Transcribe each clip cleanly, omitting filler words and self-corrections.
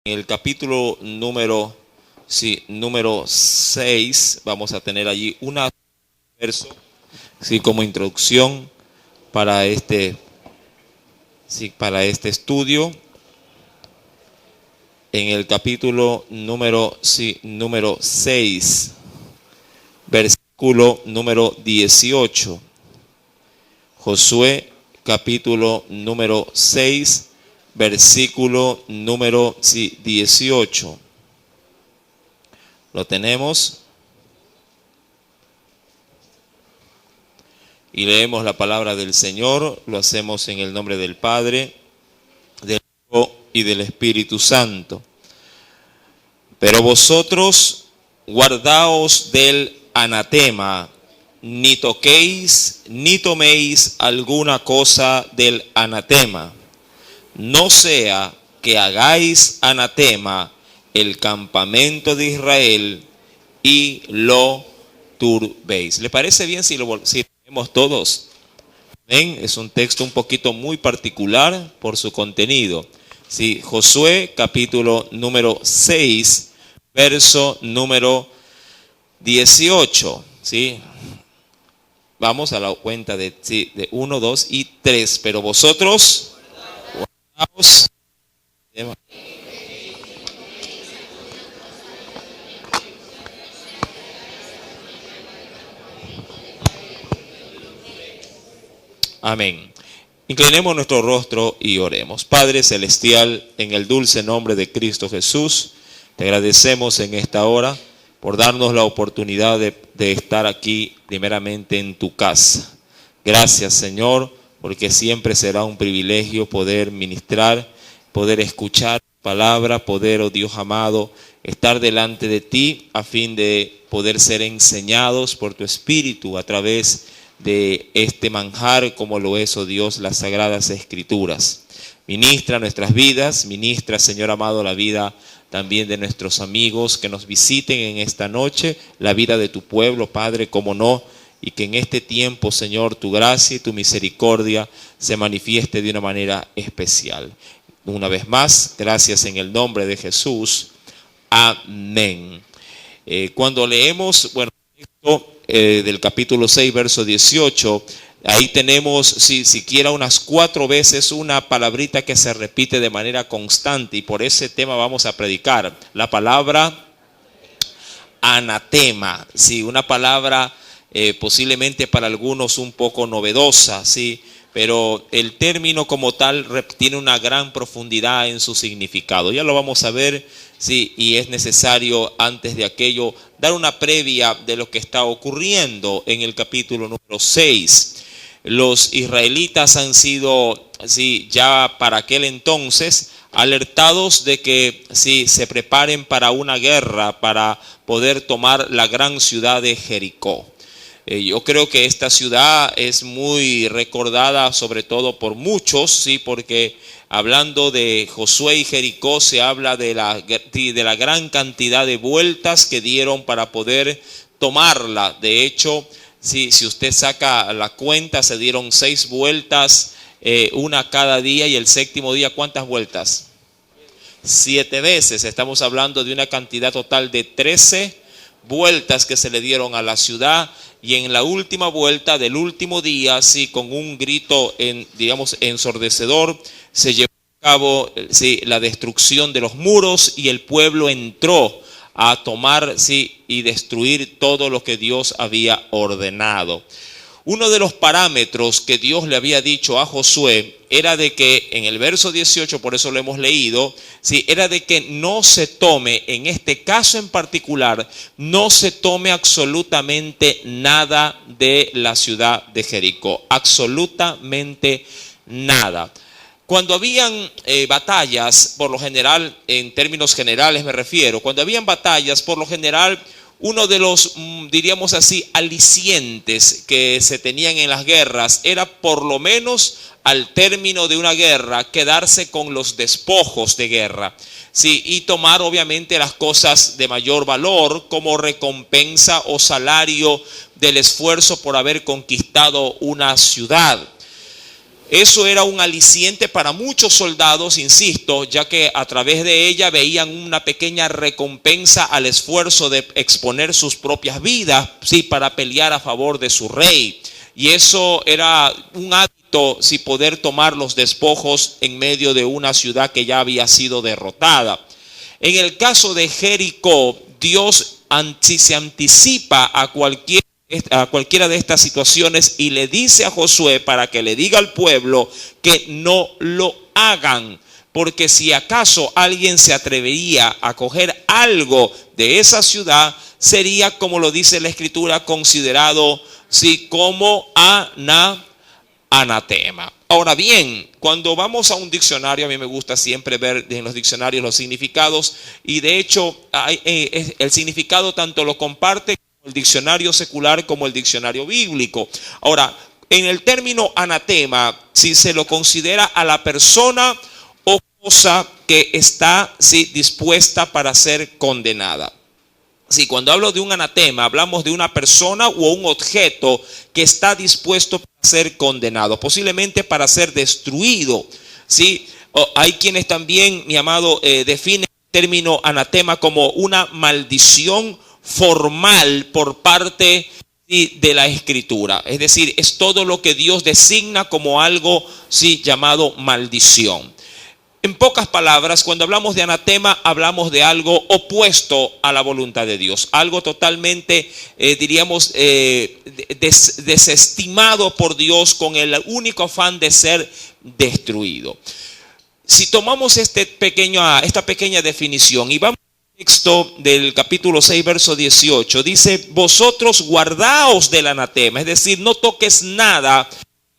En el capítulo número 6 vamos a tener allí una verso, como introducción para este estudio. En el capítulo número 6, versículo número 18. Josué capítulo número 6, versículo número 18. ¿Lo tenemos? Y leemos la palabra del Señor. Lo hacemos en el nombre del Padre, del Hijo y del Espíritu Santo. Pero vosotros guardaos del anatema, ni toquéis ni toméis alguna cosa del anatema. No sea que hagáis anatema el campamento de Israel y lo turbéis. ¿Le parece bien si leemos todos? ¿Ven? Es un texto un poquito muy particular por su contenido. Sí, Josué capítulo número 6, verso número 18. ¿Sí? Vamos a la cuenta de 1, 2 y 3. Pero vosotros guardaos. Amén. Inclinemos nuestro rostro y oremos. Padre celestial, en el dulce nombre de Cristo Jesús, te agradecemos en esta hora por darnos la oportunidad de estar aquí primeramente en tu casa. Gracias, Señor, porque siempre será un privilegio poder ministrar, poder escuchar tu palabra, poder, oh Dios amado, estar delante de ti a fin de poder ser enseñados por tu Espíritu a través de este manjar como lo es, oh Dios, las Sagradas Escrituras. Ministra nuestras vidas, ministra, Señor amado, la vida también de nuestros amigos que nos visiten en esta noche, la vida de tu pueblo, Padre, como no, y que en este tiempo, Señor, tu gracia y tu misericordia se manifieste de una manera especial. Una vez más, gracias en el nombre de Jesús. Amén. Cuando leemos, esto del capítulo 6, verso 18, ahí tenemos siquiera unas 4 veces una palabrita que se repite de manera constante, y por ese tema vamos a predicar. La palabra anatema, una palabra posiblemente para algunos un poco novedosa, pero el término como tal tiene una gran profundidad en su significado. Ya lo vamos a ver, y es necesario antes de aquello dar una previa de lo que está ocurriendo en el capítulo número 6. Los israelitas han sido, ya para aquel entonces, alertados de que se preparen para una guerra, para poder tomar la gran ciudad de Jericó. Yo creo que esta ciudad es muy recordada sobre todo por muchos, porque hablando de Josué y Jericó se habla de la gran cantidad de vueltas que dieron para poder tomarla. De hecho, si usted saca la cuenta, se dieron 6 vueltas, una cada día, y el séptimo día, ¿cuántas vueltas? 7 veces. Estamos hablando de una cantidad total de 13 vueltas que se le dieron a la ciudad. Y en la última vuelta del último día, con un grito ensordecedor, se llevó a cabo la destrucción de los muros, y el pueblo entró a tomar y destruir todo lo que Dios había ordenado. Uno de los parámetros que Dios le había dicho a Josué era de que, en el verso 18, por eso lo hemos leído, era de que no se tome, en este caso en particular, no se tome absolutamente nada de la ciudad de Jericó, absolutamente nada. Cuando habían batallas, por lo general, en términos generales me refiero, cuando habían batallas, por lo general, uno de los, diríamos así, alicientes que se tenían en las guerras era, por lo menos al término de una guerra, quedarse con los despojos de guerra, y tomar obviamente las cosas de mayor valor como recompensa o salario del esfuerzo por haber conquistado una ciudad. Eso era un aliciente para muchos soldados, insisto, ya que a través de ella veían una pequeña recompensa al esfuerzo de exponer sus propias vidas, sí, para pelear a favor de su rey. Y eso era un hábito, si poder tomar los despojos en medio de una ciudad que ya había sido derrotada. En el caso de Jericó, Dios se anticipa a cualquiera de estas situaciones y le dice a Josué para que le diga al pueblo que no lo hagan, porque si acaso alguien se atrevería a coger algo de esa ciudad, sería, como lo dice la Escritura, considerado como anatema. Ahora bien, cuando vamos a un diccionario, a mí me gusta siempre ver en los diccionarios los significados, y de hecho el significado tanto lo comparte el diccionario secular como el diccionario bíblico. Ahora, en el término anatema, si se lo considera a la persona o cosa que está dispuesta para ser condenada. Sí, cuando hablo de un anatema, hablamos de una persona o un objeto que está dispuesto para ser condenado, posiblemente para ser destruido. Sí, hay quienes también, mi amado, definen el término anatema como una maldición formal por parte de la Escritura. Es decir, es todo lo que Dios designa como algo llamado maldición. En pocas palabras, cuando hablamos de anatema, hablamos de algo opuesto a la voluntad de Dios. Algo totalmente, desestimado por Dios con el único afán de ser destruido. Si tomamos esta pequeña definición y vamos al texto del capítulo 6, verso 18, dice: vosotros guardaos del anatema, es decir, no toques nada,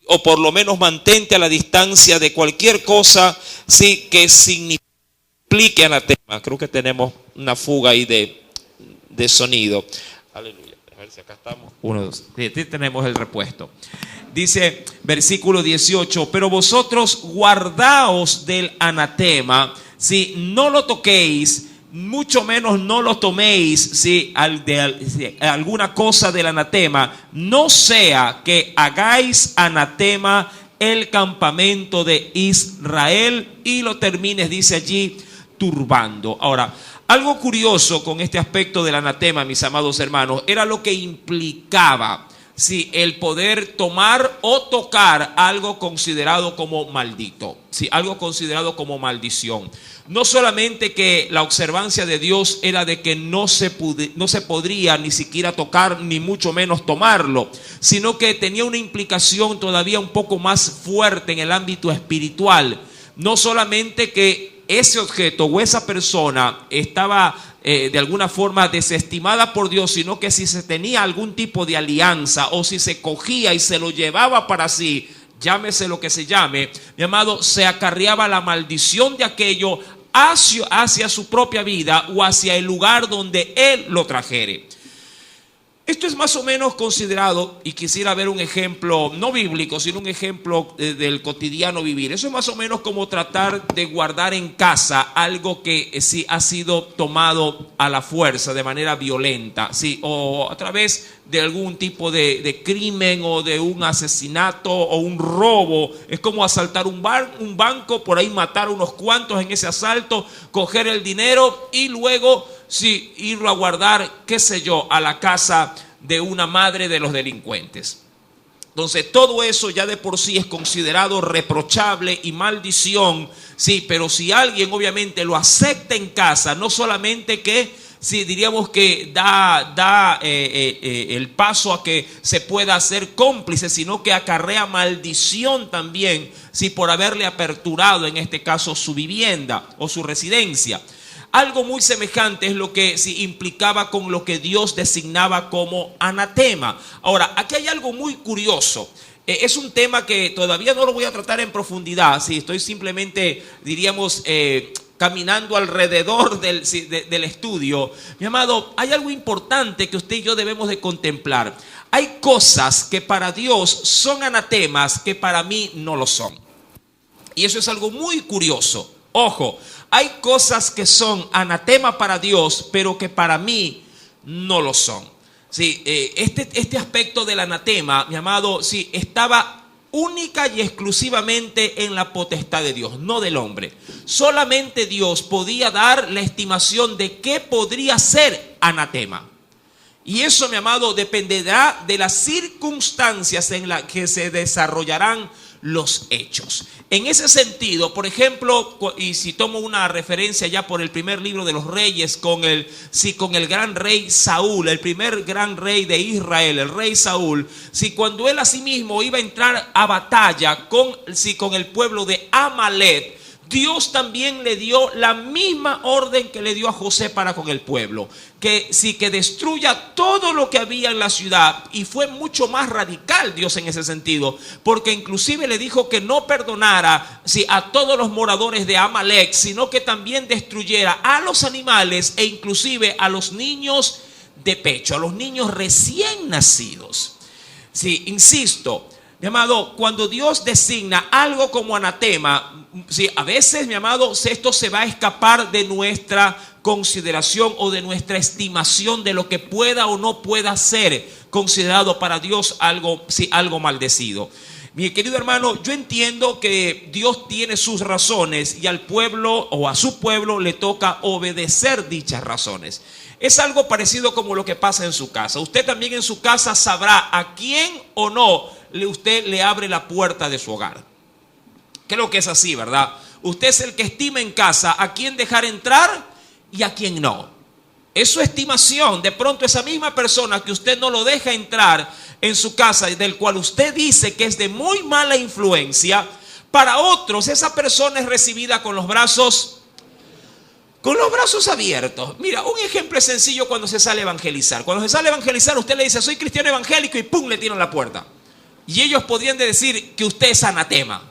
o por lo menos mantente a la distancia de cualquier cosa que signifique anatema. Creo que tenemos una fuga ahí de sonido. Aleluya. A ver si acá estamos. 1, 2. Sí, tenemos el repuesto. Dice, versículo 18: pero vosotros guardaos del anatema, no lo toquéis, mucho menos no lo toméis alguna cosa del anatema, no sea que hagáis anatema el campamento de Israel y lo termines, dice allí, turbando. Ahora, algo curioso con este aspecto del anatema, mis amados hermanos, era lo que implicaba el poder tomar o tocar algo considerado como maldito, algo considerado como maldición. No solamente que la observancia de Dios era de que no se podría ni siquiera tocar, ni mucho menos tomarlo, sino que tenía una implicación todavía un poco más fuerte en el ámbito espiritual. No solamente que ese objeto o esa persona estaba de alguna forma desestimada por Dios, sino que si se tenía algún tipo de alianza o si se cogía y se lo llevaba para sí, llámese lo que se llame, mi amado, se acarreaba la maldición de aquello hacia su propia vida o hacia el lugar donde él lo trajere. Esto es más o menos considerado, y quisiera ver un ejemplo no bíblico, sino un ejemplo del cotidiano vivir. Eso es más o menos como tratar de guardar en casa algo que ha sido tomado a la fuerza, de manera violenta, o a través de algún tipo de crimen o de un asesinato o un robo. Es como asaltar un banco, por ahí matar unos cuantos en ese asalto, coger el dinero y luego irlo a guardar, qué sé yo, a la casa de una madre de los delincuentes. Entonces todo eso ya de por sí es considerado reprochable y maldición, pero si alguien obviamente lo acepta en casa, no solamente que diríamos que da el paso a que se pueda hacer cómplice, sino que acarrea maldición también, por haberle aperturado en este caso su vivienda o su residencia. Algo muy semejante es lo que implicaba con lo que Dios designaba como anatema. Ahora, aquí hay algo muy curioso. Es un tema que todavía no lo voy a tratar en profundidad. Estoy simplemente, diríamos, caminando alrededor del estudio. Mi amado, hay algo importante que usted y yo debemos de contemplar. Hay cosas que para Dios son anatemas que para mí no lo son. Y eso es algo muy curioso. Ojo, hay cosas que son anatema para Dios, pero que para mí no lo son. Este aspecto del anatema, mi amado, estaba única y exclusivamente en la potestad de Dios, no del hombre. Solamente Dios podía dar la estimación de qué podría ser anatema. Y eso, mi amado, dependerá de las circunstancias en las que se desarrollarán los hechos. En ese sentido, por ejemplo, y si tomo una referencia ya por el primer libro de los Reyes con el gran rey Saúl, el primer gran rey de Israel, el rey Saúl, si cuando él asimismo iba a entrar a batalla con el pueblo de Amalek, Dios también le dio la misma orden que le dio a José para con el pueblo, que destruya todo lo que había en la ciudad. Y fue mucho más radical Dios en ese sentido, porque inclusive le dijo que no perdonara a todos los moradores de Amalek, sino que también destruyera a los animales e inclusive a los niños de pecho, a los niños recién nacidos. Sí, insisto, mi amado, cuando Dios designa algo como anatema, a veces, mi amado, esto se va a escapar de nuestra consideración o de nuestra estimación de lo que pueda o no pueda ser considerado para Dios algo maldecido. Mi querido hermano, yo entiendo que Dios tiene sus razones y al pueblo o a su pueblo le toca obedecer dichas razones. Es algo parecido como lo que pasa en su casa. Usted también en su casa sabrá a quién o no usted le abre la puerta de su hogar. Creo que es así, ¿verdad? Usted es el que estima en casa a quién dejar entrar y a quién no. Es su estimación. De pronto esa misma persona que usted no lo deja entrar en su casa, del cual usted dice que es de muy mala influencia, para otros esa persona es recibida con los brazos abiertos. Mira, un ejemplo sencillo cuando se sale a evangelizar. Cuando se sale a evangelizar, usted le dice, soy cristiano evangélico, y ¡pum!, le tiran la puerta. Y ellos podrían decir que usted es anatema.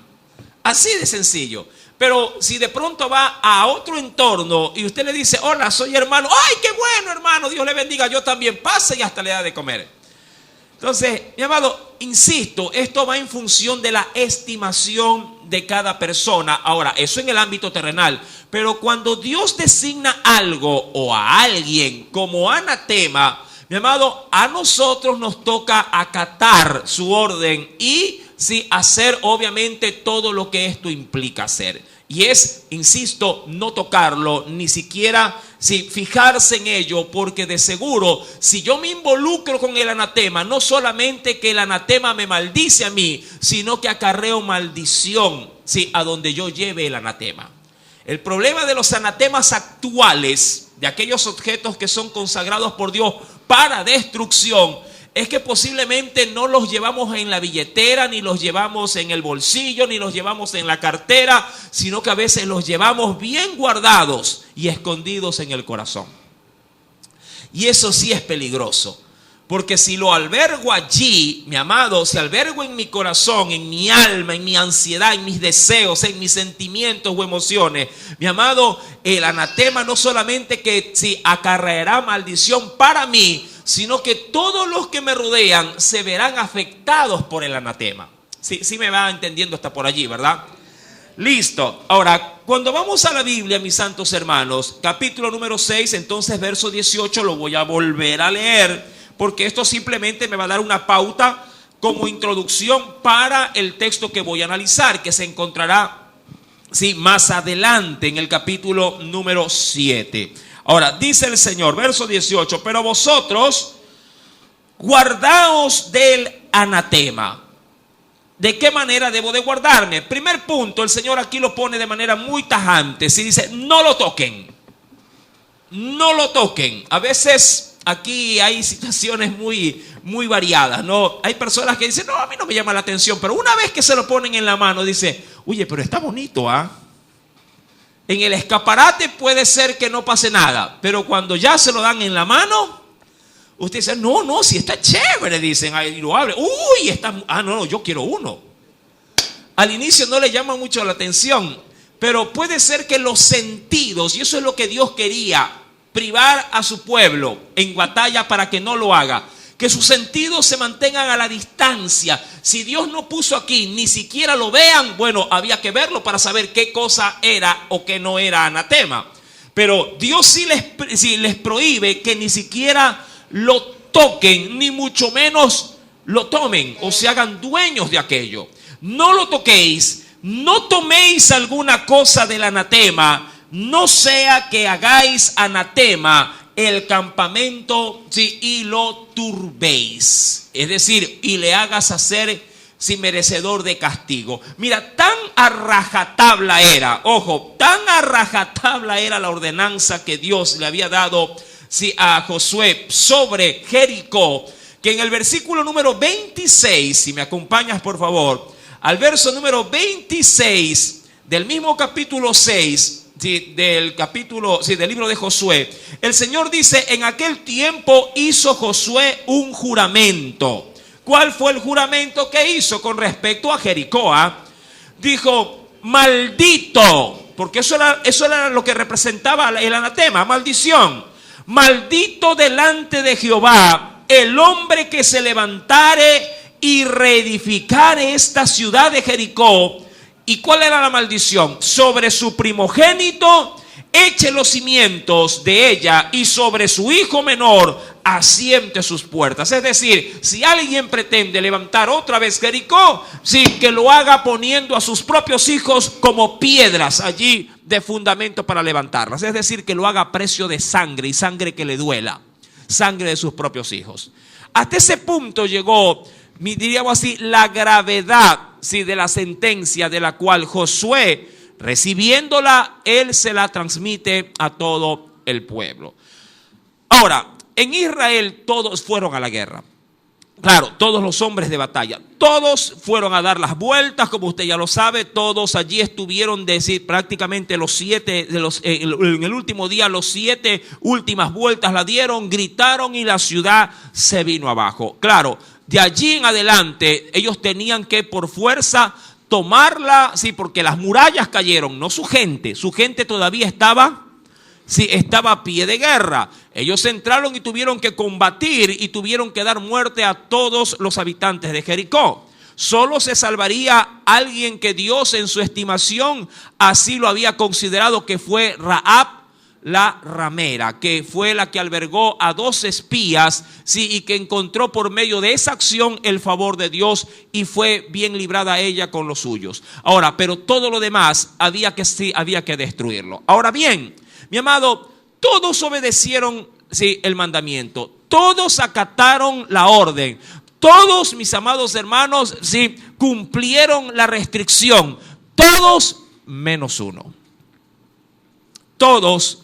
Así de sencillo. Pero si de pronto va a otro entorno y usted le dice, hola, soy hermano. ¡Ay, qué bueno, hermano! Dios le bendiga, yo también. Pase y hasta le da de comer. Entonces, mi amado, insisto, esto va en función de la estimación de cada persona. Ahora, eso en el ámbito terrenal. Pero cuando Dios designa algo o a alguien como anatema, mi amado, a nosotros nos toca acatar su orden y hacer obviamente todo lo que esto implica hacer. Y es, insisto, no tocarlo, ni siquiera fijarse en ello, porque de seguro, si yo me involucro con el anatema, no solamente que el anatema me maldice a mí, sino que acarreo maldición a donde yo lleve el anatema. El problema de los anatemas actuales, de aquellos objetos que son consagrados por Dios para destrucción, es que posiblemente no los llevamos en la billetera, ni los llevamos en el bolsillo, ni los llevamos en la cartera, sino que a veces los llevamos bien guardados y escondidos en el corazón. Y eso sí es peligroso, porque si lo albergo allí, mi amado, si albergo en mi corazón, en mi alma, en mi ansiedad, en mis deseos, en mis sentimientos o emociones, mi amado, el anatema no solamente que acarreará maldición para mí, sino que todos los que me rodean se verán afectados por el anatema. Sí me va entendiendo hasta por allí, ¿verdad? Listo. Ahora, cuando vamos a la Biblia, mis santos hermanos, capítulo número 6, entonces verso 18, lo voy a volver a leer, porque esto simplemente me va a dar una pauta como introducción para el texto que voy a analizar, que se encontrará más adelante en el capítulo número 7. Ahora, dice el Señor, verso 18, pero vosotros guardaos del anatema. ¿De qué manera debo de guardarme? Primer punto, el Señor aquí lo pone de manera muy tajante. Si dice, no lo toquen. No lo toquen. A veces aquí hay situaciones muy variadas, ¿no? Hay personas que dicen, no, a mí no me llama la atención, pero una vez que se lo ponen en la mano, dice, oye, pero está bonito, ¿ah? En el escaparate puede ser que no pase nada, pero cuando ya se lo dan en la mano, usted dice, no, si está chévere, dicen, ahí lo abre, no, yo quiero uno. Al inicio no le llama mucho la atención, pero puede ser que los sentidos, y eso es lo que Dios quería, privar a su pueblo en batalla para que no lo haga, que sus sentidos se mantengan a la distancia. Si Dios no puso aquí, ni siquiera lo vean, bueno, había que verlo para saber qué cosa era o qué no era anatema. Pero Dios sí les prohíbe que ni siquiera lo toquen, ni mucho menos lo tomen o se hagan dueños de aquello. no lo toquéis, no toméis alguna cosa del anatema, no sea que hagáis anatema el campamento, sí, y lo turbéis. Es decir, y le hagas hacer sin merecedor de castigo. Mira, tan a rajatabla era, ojo, tan a rajatabla era la ordenanza que Dios le había dado, sí, a Josué sobre Jericó, que en el versículo número 26, si me acompañas por favor, al verso número 26 del mismo capítulo 6, sí, del libro de Josué, el Señor dice: en aquel tiempo hizo Josué un juramento. ¿Cuál fue el juramento que hizo con respecto a Jericó? Dijo: maldito, porque eso era lo que representaba el anatema, maldición. Maldito delante de Jehová el hombre que se levantare y reedificare esta ciudad de Jericó. ¿Y cuál era la maldición? Sobre su primogénito eche los cimientos de ella, y sobre su hijo menor asiente sus puertas. Es decir, si alguien pretende levantar otra vez Jericó, sí, que lo haga poniendo a sus propios hijos como piedras allí de fundamento para levantarlas. Es decir, que lo haga a precio de sangre, y sangre que le duela, sangre de sus propios hijos. Hasta ese punto llegó, diríamos así, la gravedad, sí, de la sentencia, de la cual Josué, recibiéndola, él se la transmite a todo el pueblo. Ahora, en Israel todos fueron a la guerra. Claro, todos los hombres de batalla, todos fueron a dar las vueltas, como usted ya lo sabe. Todos allí estuvieron, prácticamente en el último día, los 7 últimas vueltas la dieron, gritaron y la ciudad se vino abajo. Claro, de allí en adelante ellos tenían que por fuerza tomarla, sí, porque las murallas cayeron, no su gente todavía estaba a pie de guerra. Ellos entraron y tuvieron que combatir y tuvieron que dar muerte a todos los habitantes de Jericó. Solo se salvaría alguien que Dios, en su estimación, así lo había considerado, que fue Rahab la ramera, que fue la que albergó a 2 espías, sí, y que encontró por medio de esa acción el favor de Dios, y fue bien librada ella con los suyos. Ahora, pero todo lo demás había que destruirlo. Ahora bien, mi amado, todos obedecieron, sí, el mandamiento, todos acataron la orden, todos, mis amados hermanos, sí, cumplieron la restricción, todos menos uno. Todos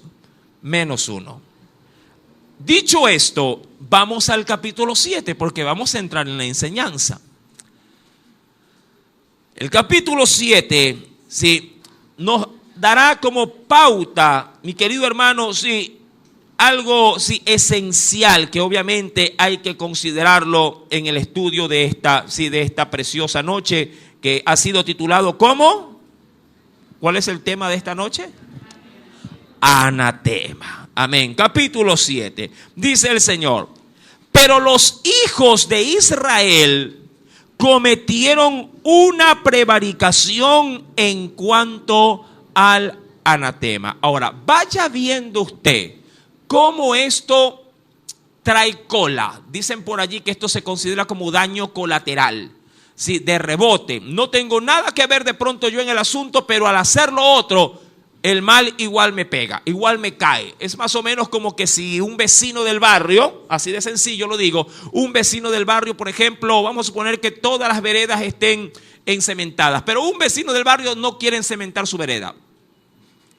menos uno. Dicho esto, vamos al capítulo 7, porque vamos a entrar en la enseñanza. El capítulo 7, sí, nos dará como pauta, mi querido hermano, sí, algo, sí, esencial, que obviamente hay que considerarlo en el estudio de esta preciosa noche, que ha sido titulado ¿cómo? ¿Cuál es el tema de esta noche? Anatema. Amén. Capítulo 7. Dice el Señor: pero los hijos de Israel cometieron una prevaricación en cuanto al anatema. Ahora, vaya viendo usted cómo esto trae cola. Dicen por allí que esto se considera como daño colateral, sí, de rebote. No tengo nada que ver de pronto yo en el asunto, pero al hacerlo otro, el mal igual me pega, igual me cae. Es más o menos como que si un vecino del barrio, así de sencillo lo digo, un vecino del barrio, por ejemplo, vamos a suponer que todas las veredas estén encementadas, pero un vecino del barrio no quiere encementar su vereda.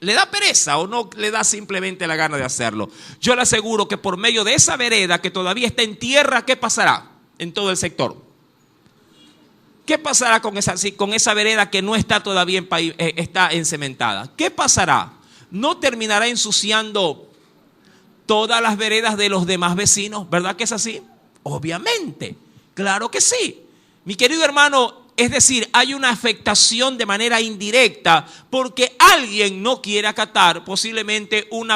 ¿Le da pereza o no le da simplemente la gana de hacerlo? Yo le aseguro que por medio de esa vereda que todavía está en tierra, ¿qué pasará en todo el sector? ¿Qué pasará con esa vereda que no está todavía está encementada? ¿Qué pasará? ¿No terminará ensuciando todas las veredas de los demás vecinos? ¿Verdad que es así? Obviamente, claro que sí. Mi querido hermano, es decir, hay una afectación de manera indirecta porque alguien no quiere acatar posiblemente un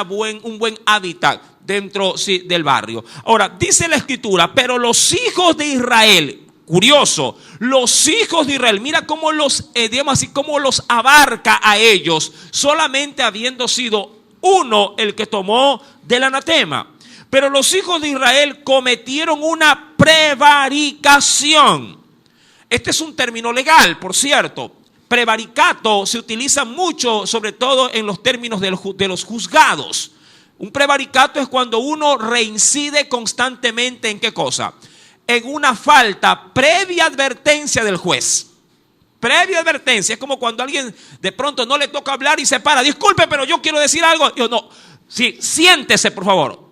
buen hábitat dentro, sí, del barrio. Ahora, dice la Escritura: pero los hijos de Israel, curioso, los hijos de Israel, mira cómo digamos así, cómo los abarca a ellos, solamente habiendo sido uno el que tomó del anatema. Pero los hijos de Israel cometieron una prevaricación. Este es un término legal, por cierto. Prevaricato se utiliza mucho, sobre todo en los términos de los juzgados. Un prevaricato es cuando uno reincide constantemente ¿en qué cosa? En una falta previa advertencia del juez. Previa advertencia, es como cuando a alguien de pronto no le toca hablar y se para. Disculpe, pero yo quiero decir algo. Yo no, sí, siéntese por favor.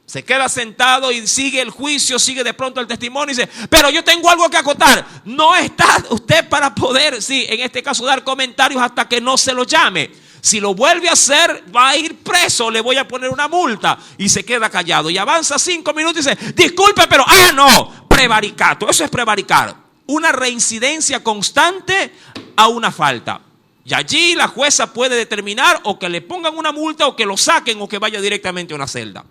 Se queda sentado y sigue el juicio, sigue de pronto el testimonio y dice, pero yo tengo algo que acotar. No está usted para poder, sí, en este caso dar comentarios hasta que no se lo llame. Si lo vuelve a hacer, va a ir preso, le voy a poner una multa. Y se queda callado y avanza 5 minutos y dice, disculpe, pero, no, prevaricato, eso es prevaricar. Una reincidencia constante a una falta. Y allí la jueza puede determinar o que le pongan una multa o que lo saquen o que vaya directamente a una celda.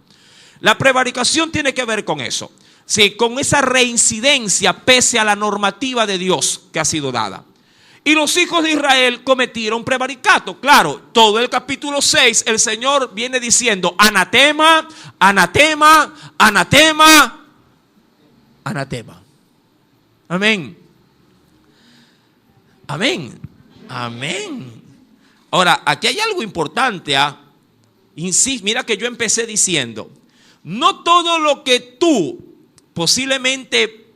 La prevaricación tiene que ver con eso. Sí, con esa reincidencia pese a la normativa de Dios que ha sido dada. Y los hijos de Israel cometieron prevaricato. Claro, todo el capítulo 6 el Señor viene diciendo anatema, anatema, anatema, anatema. Amén. Amén. Amén. Ahora, aquí hay algo importante. Insisto, mira que yo empecé diciendo, no todo lo que tú posiblemente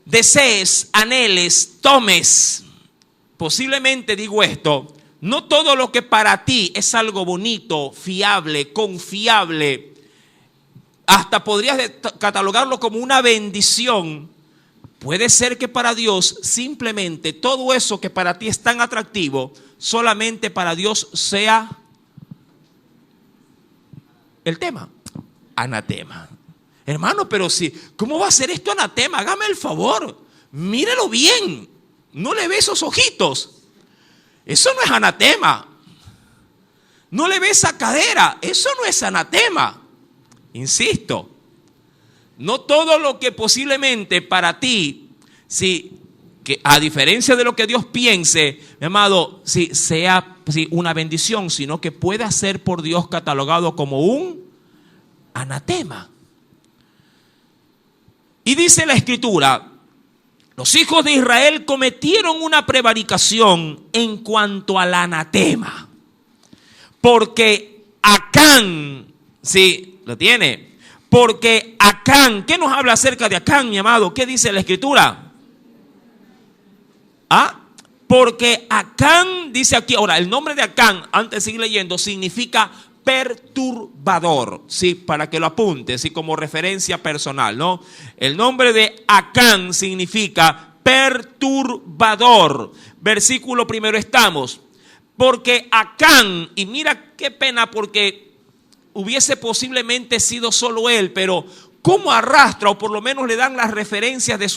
desees, anheles, tomes, posiblemente digo esto, no todo lo que para ti es algo bonito, fiable, confiable, hasta podrías catalogarlo como una bendición. Puede ser que para Dios simplemente todo eso que para ti es tan atractivo, solamente para Dios sea el tema, anatema. Hermano, pero si, ¿cómo va a ser esto anatema? Hágame el favor, mírelo bien, no le ve esos ojitos. Eso no es anatema. No le ve esa cadera, eso no es anatema. Insisto, no todo lo que posiblemente para ti, sí, que a diferencia de lo que Dios piense, mi amado, sí, sea sí, una bendición, sino que pueda ser por Dios catalogado como un anatema. Y dice la Escritura, los hijos de Israel cometieron una prevaricación en cuanto al anatema, porque Acán, sí, lo tiene, porque Acán, ¿qué nos habla acerca de Acán, mi amado? ¿Qué dice la Escritura? Porque Acán, dice aquí, ahora el nombre de Acán, antes de seguir leyendo, significa perturbador, sí, para que lo apunte, sí, como referencia personal, ¿no? El nombre de Acán significa perturbador. Versículo primero estamos, porque Acán, y mira qué pena porque hubiese posiblemente sido solo él, pero cómo arrastra, o por lo menos le dan las referencias de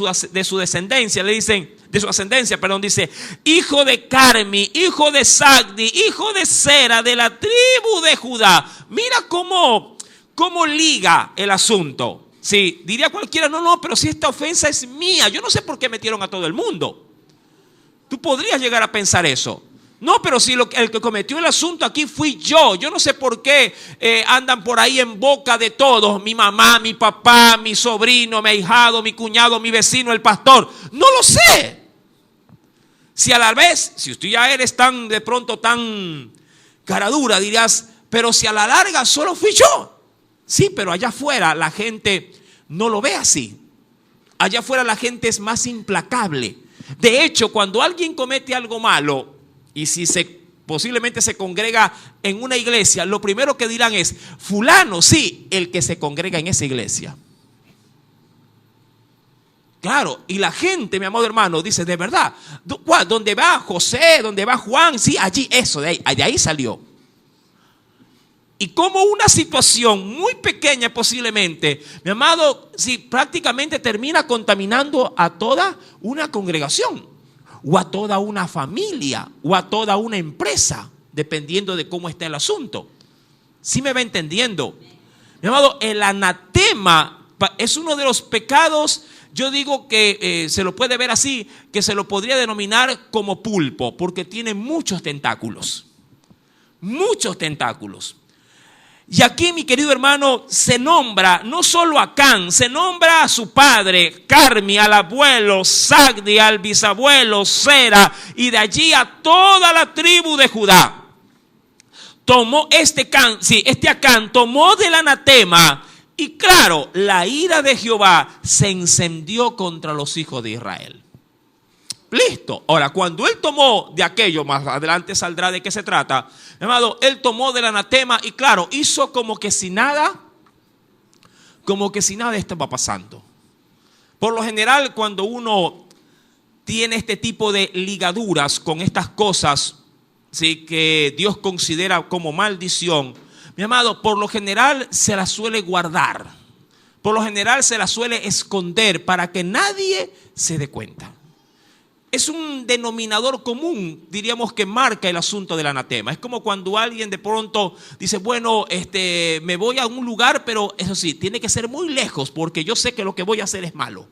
su descendencia, le dicen, de su ascendencia, perdón, dice, hijo de Carmi, hijo de Sagdi, hijo de Sera, de la tribu de Judá. Mira cómo liga el asunto. Sí, diría cualquiera, no, pero si esta ofensa es mía, yo no sé por qué metieron a todo el mundo. Tú podrías llegar a pensar eso. No, pero si el que cometió el asunto aquí fui yo no sé por qué andan por ahí en boca de todos, mi mamá, mi papá, mi sobrino, mi ahijado, mi cuñado, mi vecino, el pastor. No lo sé. Si a la vez, si tú ya eres tan de pronto tan caradura, dirías, pero si a la larga solo fui yo. Sí, pero allá afuera la gente no lo ve así. Allá afuera la gente es más implacable. De hecho, cuando alguien comete algo malo, y si posiblemente se congrega en una iglesia, lo primero que dirán es, fulano, sí, el que se congrega en esa iglesia. Claro, y la gente, mi amado hermano, dice, de verdad, ¿dónde va José? ¿Dónde va Juan? Sí, allí, eso, de ahí salió. Y como una situación muy pequeña posiblemente, mi amado, sí, prácticamente termina contaminando a toda una congregación, o a toda una familia, o a toda una empresa, dependiendo de cómo está el asunto. ¿Sí me va entendiendo? Mi amado, el anatema es uno de los pecados, yo digo que se lo puede ver así, que se lo podría denominar como pulpo, porque tiene muchos tentáculos. Muchos tentáculos. Y aquí, mi querido hermano, se nombra no solo a Acán, se nombra a su padre, Carmi, al abuelo, Sagdi, al bisabuelo, Sera, y de allí a toda la tribu de Judá. Tomó este Acán tomó del anatema, y claro, la ira de Jehová se encendió contra los hijos de Israel. Listo. Ahora, cuando él tomó de aquello, más adelante saldrá de qué se trata, amado, él tomó del anatema y claro, hizo como que si nada estaba pasando. Por lo general, cuando uno tiene este tipo de ligaduras con estas cosas, ¿sí?, que Dios considera como maldición, mi amado, por lo general se las suele guardar. Por lo general se las suele esconder para que nadie se dé cuenta. Es un denominador común, diríamos, que marca el asunto del anatema. Es como cuando alguien de pronto dice, bueno, me voy a un lugar, pero eso sí, tiene que ser muy lejos porque yo sé que lo que voy a hacer es malo.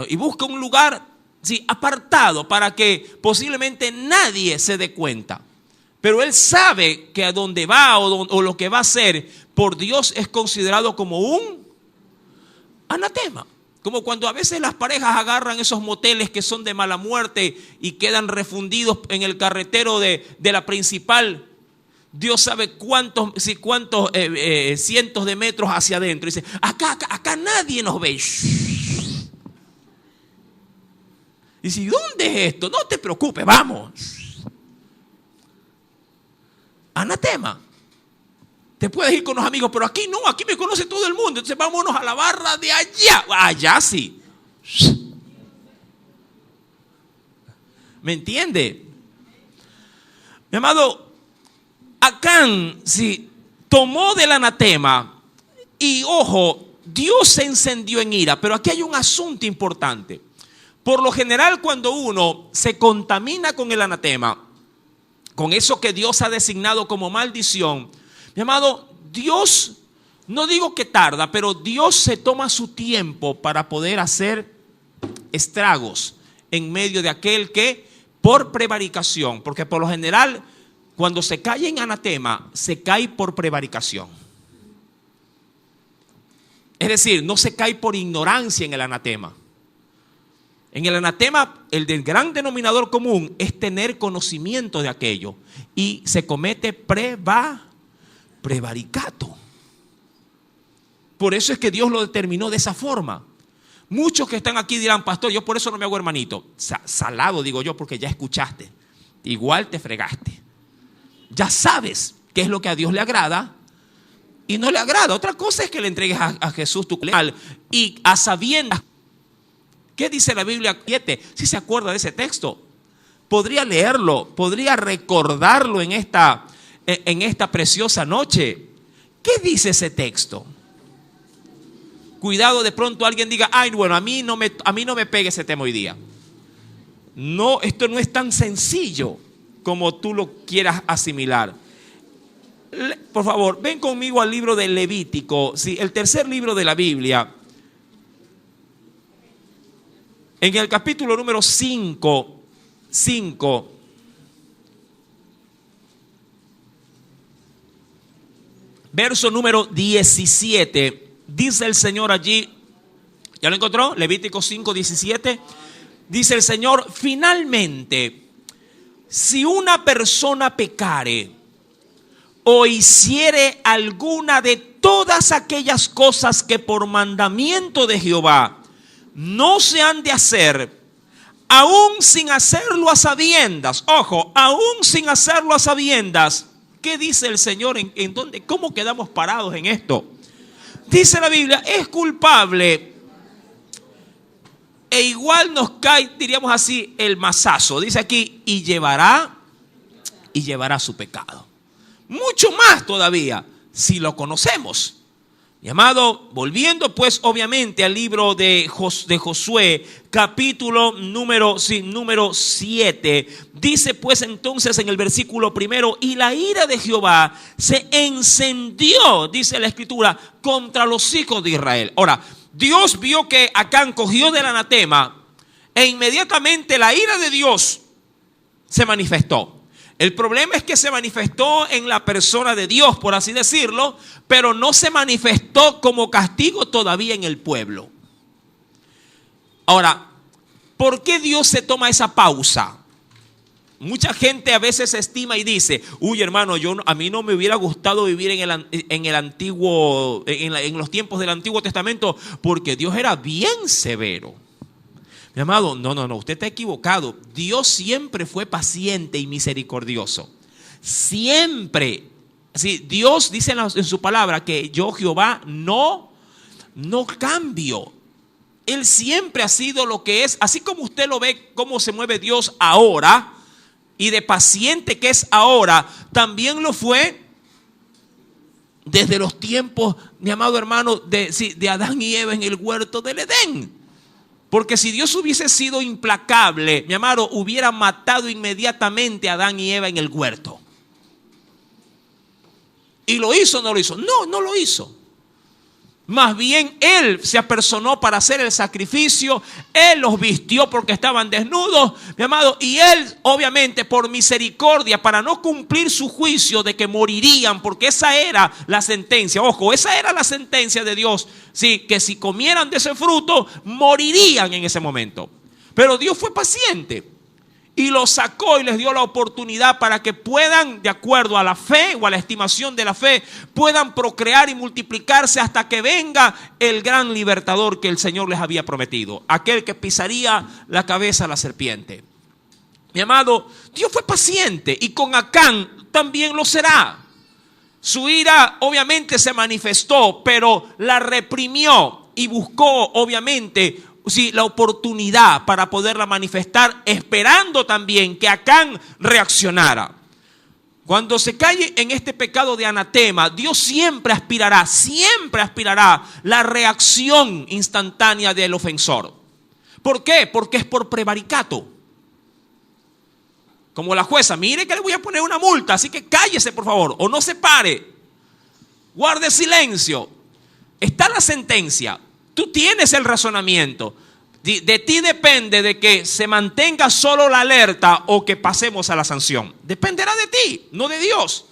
Y busca un lugar, sí, apartado para que posiblemente nadie se dé cuenta. Pero él sabe que a donde va o lo que va a hacer por Dios es considerado como un anatema. Como cuando a veces las parejas agarran esos moteles que son de mala muerte y quedan refundidos en el carretero de la principal. Dios sabe cuántos cientos de metros hacia adentro. Y dice, acá nadie nos ve. Y dice, ¿dónde es esto? No te preocupes, vamos. Anatema. Te puedes ir con los amigos, pero aquí no, aquí me conoce todo el mundo. Entonces vámonos a la barra de allá. Allá sí. ¿Me entiende? Mi amado, Acán, sí, tomó del anatema y ojo, Dios se encendió en ira. Pero aquí hay un asunto importante. Por lo general, cuando uno se contamina con el anatema, con eso que Dios ha designado como maldición, mi amado, Dios, no digo que tarda, pero Dios se toma su tiempo para poder hacer estragos en medio de aquel que por prevaricación, porque por lo general cuando se cae en anatema, se cae por prevaricación. Es decir, no se cae por ignorancia en el anatema. En el anatema, el del gran denominador común es tener conocimiento de aquello y se comete prevaricato. Por eso es que Dios lo determinó de esa forma. Muchos que están aquí dirán, pastor, yo por eso no me hago hermanito. Salado digo yo, porque ya escuchaste. Igual te fregaste. Ya sabes qué es lo que a Dios le agrada y no le agrada. Otra cosa es que le entregues a Jesús tu leal y a sabiendas. ¿Qué dice la Biblia 7? Si se acuerda de ese texto, podría leerlo, podría recordarlo en esta preciosa noche. ¿Qué dice ese texto? Cuidado, de pronto alguien diga, ay, bueno, a mí no me pegue ese tema hoy día. No, esto no es tan sencillo como tú lo quieras asimilar. Por favor, ven conmigo al libro de Levítico, sí, el tercer libro de la Biblia. En el capítulo número 5, verso número 17, dice el Señor allí, ¿ya lo encontró? Levítico 5, 17, dice el Señor, finalmente, si una persona pecare o hiciere alguna de todas aquellas cosas que por mandamiento de Jehová no se han de hacer, aún sin hacerlo a sabiendas, ojo, aún sin hacerlo a sabiendas, ¿qué dice el Señor? ¿En dónde? ¿Cómo quedamos parados en esto? Dice la Biblia, es culpable e igual nos cae, diríamos así, el mazazo. Dice aquí, y llevará su pecado. Mucho más todavía, si lo conocemos. Mi amado, volviendo pues obviamente al libro de Josué, capítulo número 7, dice pues entonces en el versículo 1, y la ira de Jehová se encendió, dice la escritura, contra los hijos de Israel. Ahora, Dios vio que Acán cogió del anatema e inmediatamente la ira de Dios se manifestó. El problema es que se manifestó en la persona de Dios, por así decirlo, pero no se manifestó como castigo todavía en el pueblo. Ahora, ¿por qué Dios se toma esa pausa? Mucha gente a veces estima y dice, uy hermano, a mí no me hubiera gustado vivir en los tiempos del Antiguo Testamento porque Dios era bien severo. Mi amado, no, usted está equivocado. Dios siempre fue paciente y misericordioso. Siempre. Sí, Dios dice en su palabra que yo, Jehová, no cambio. Él siempre ha sido lo que es. Así como usted lo ve, cómo se mueve Dios ahora y de paciente que es ahora, también lo fue desde los tiempos, mi amado hermano, de Adán y Eva en el huerto del Edén. Porque si Dios hubiese sido implacable, mi amado, hubiera matado inmediatamente a Adán y Eva en el huerto. ¿Y lo hizo o no lo hizo? No lo hizo. Más bien Él se apersonó para hacer el sacrificio. Él los vistió porque estaban desnudos, mi amado. Y Él, obviamente, por misericordia, para no cumplir su juicio de que morirían, porque esa era la sentencia. Ojo, esa era la sentencia de Dios. Sí, que si comieran de ese fruto, morirían en ese momento. Pero Dios fue paciente y los sacó y les dio la oportunidad para que puedan, de acuerdo a la fe o a la estimación de la fe, puedan procrear y multiplicarse hasta que venga el gran libertador que el Señor les había prometido, aquel que pisaría la cabeza a la serpiente. Mi amado, Dios fue paciente y con Acán también lo será. Su ira obviamente se manifestó, pero la reprimió y buscó obviamente la oportunidad para poderla manifestar, esperando también que Acán reaccionara. Cuando se cae en este pecado de anatema, Dios siempre aspirará la reacción instantánea del ofensor. ¿Por qué? Porque es por prevaricato. Como la jueza, mire que le voy a poner una multa, así que cállese por favor, o no se pare, guarde silencio. Está la sentencia. Tú tienes el razonamiento. De ti depende de que se mantenga solo la alerta o que pasemos a la sanción. Dependerá de ti, no de Dios.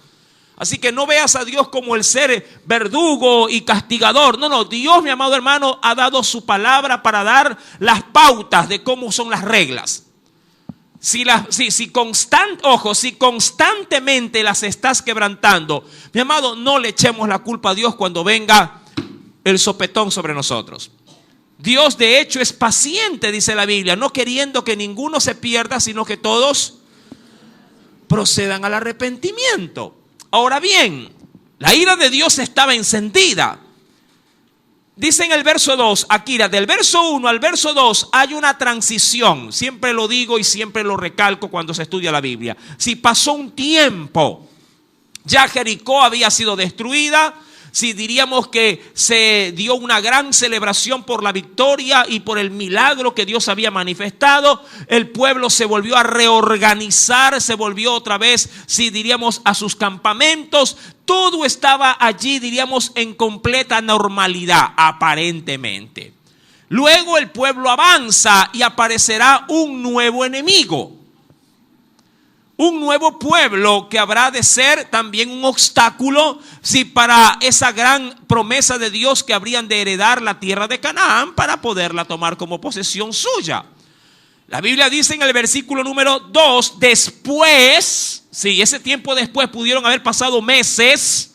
Así que no veas a Dios como el ser verdugo y castigador. No, Dios, mi amado hermano, ha dado su palabra para dar las pautas de cómo son las reglas. Si constantemente las estás quebrantando, mi amado, no le echemos la culpa a Dios cuando venga el sopetón sobre nosotros. Dios de hecho es paciente, dice la Biblia, no queriendo que ninguno se pierda, sino que todos procedan al arrepentimiento. Ahora bien, la ira de Dios estaba encendida. Dice en el verso 2, aquí del verso 1 al verso 2 hay una transición. Siempre lo digo y siempre lo recalco cuando se estudia la Biblia. Si pasó un tiempo, ya Jericó había sido destruida. Si diríamos que se dio una gran celebración por la victoria y por el milagro que Dios había manifestado, el pueblo se volvió a reorganizar, se volvió otra vez, si diríamos, a sus campamentos. Todo estaba allí, diríamos, en completa normalidad, aparentemente. Luego el pueblo avanza y aparecerá un nuevo enemigo. Un nuevo pueblo que habrá de ser también un obstáculo para esa gran promesa de Dios que habrían de heredar la tierra de Canaán para poderla tomar como posesión suya. La Biblia dice en el versículo número 2, después, ese tiempo después pudieron haber pasado meses.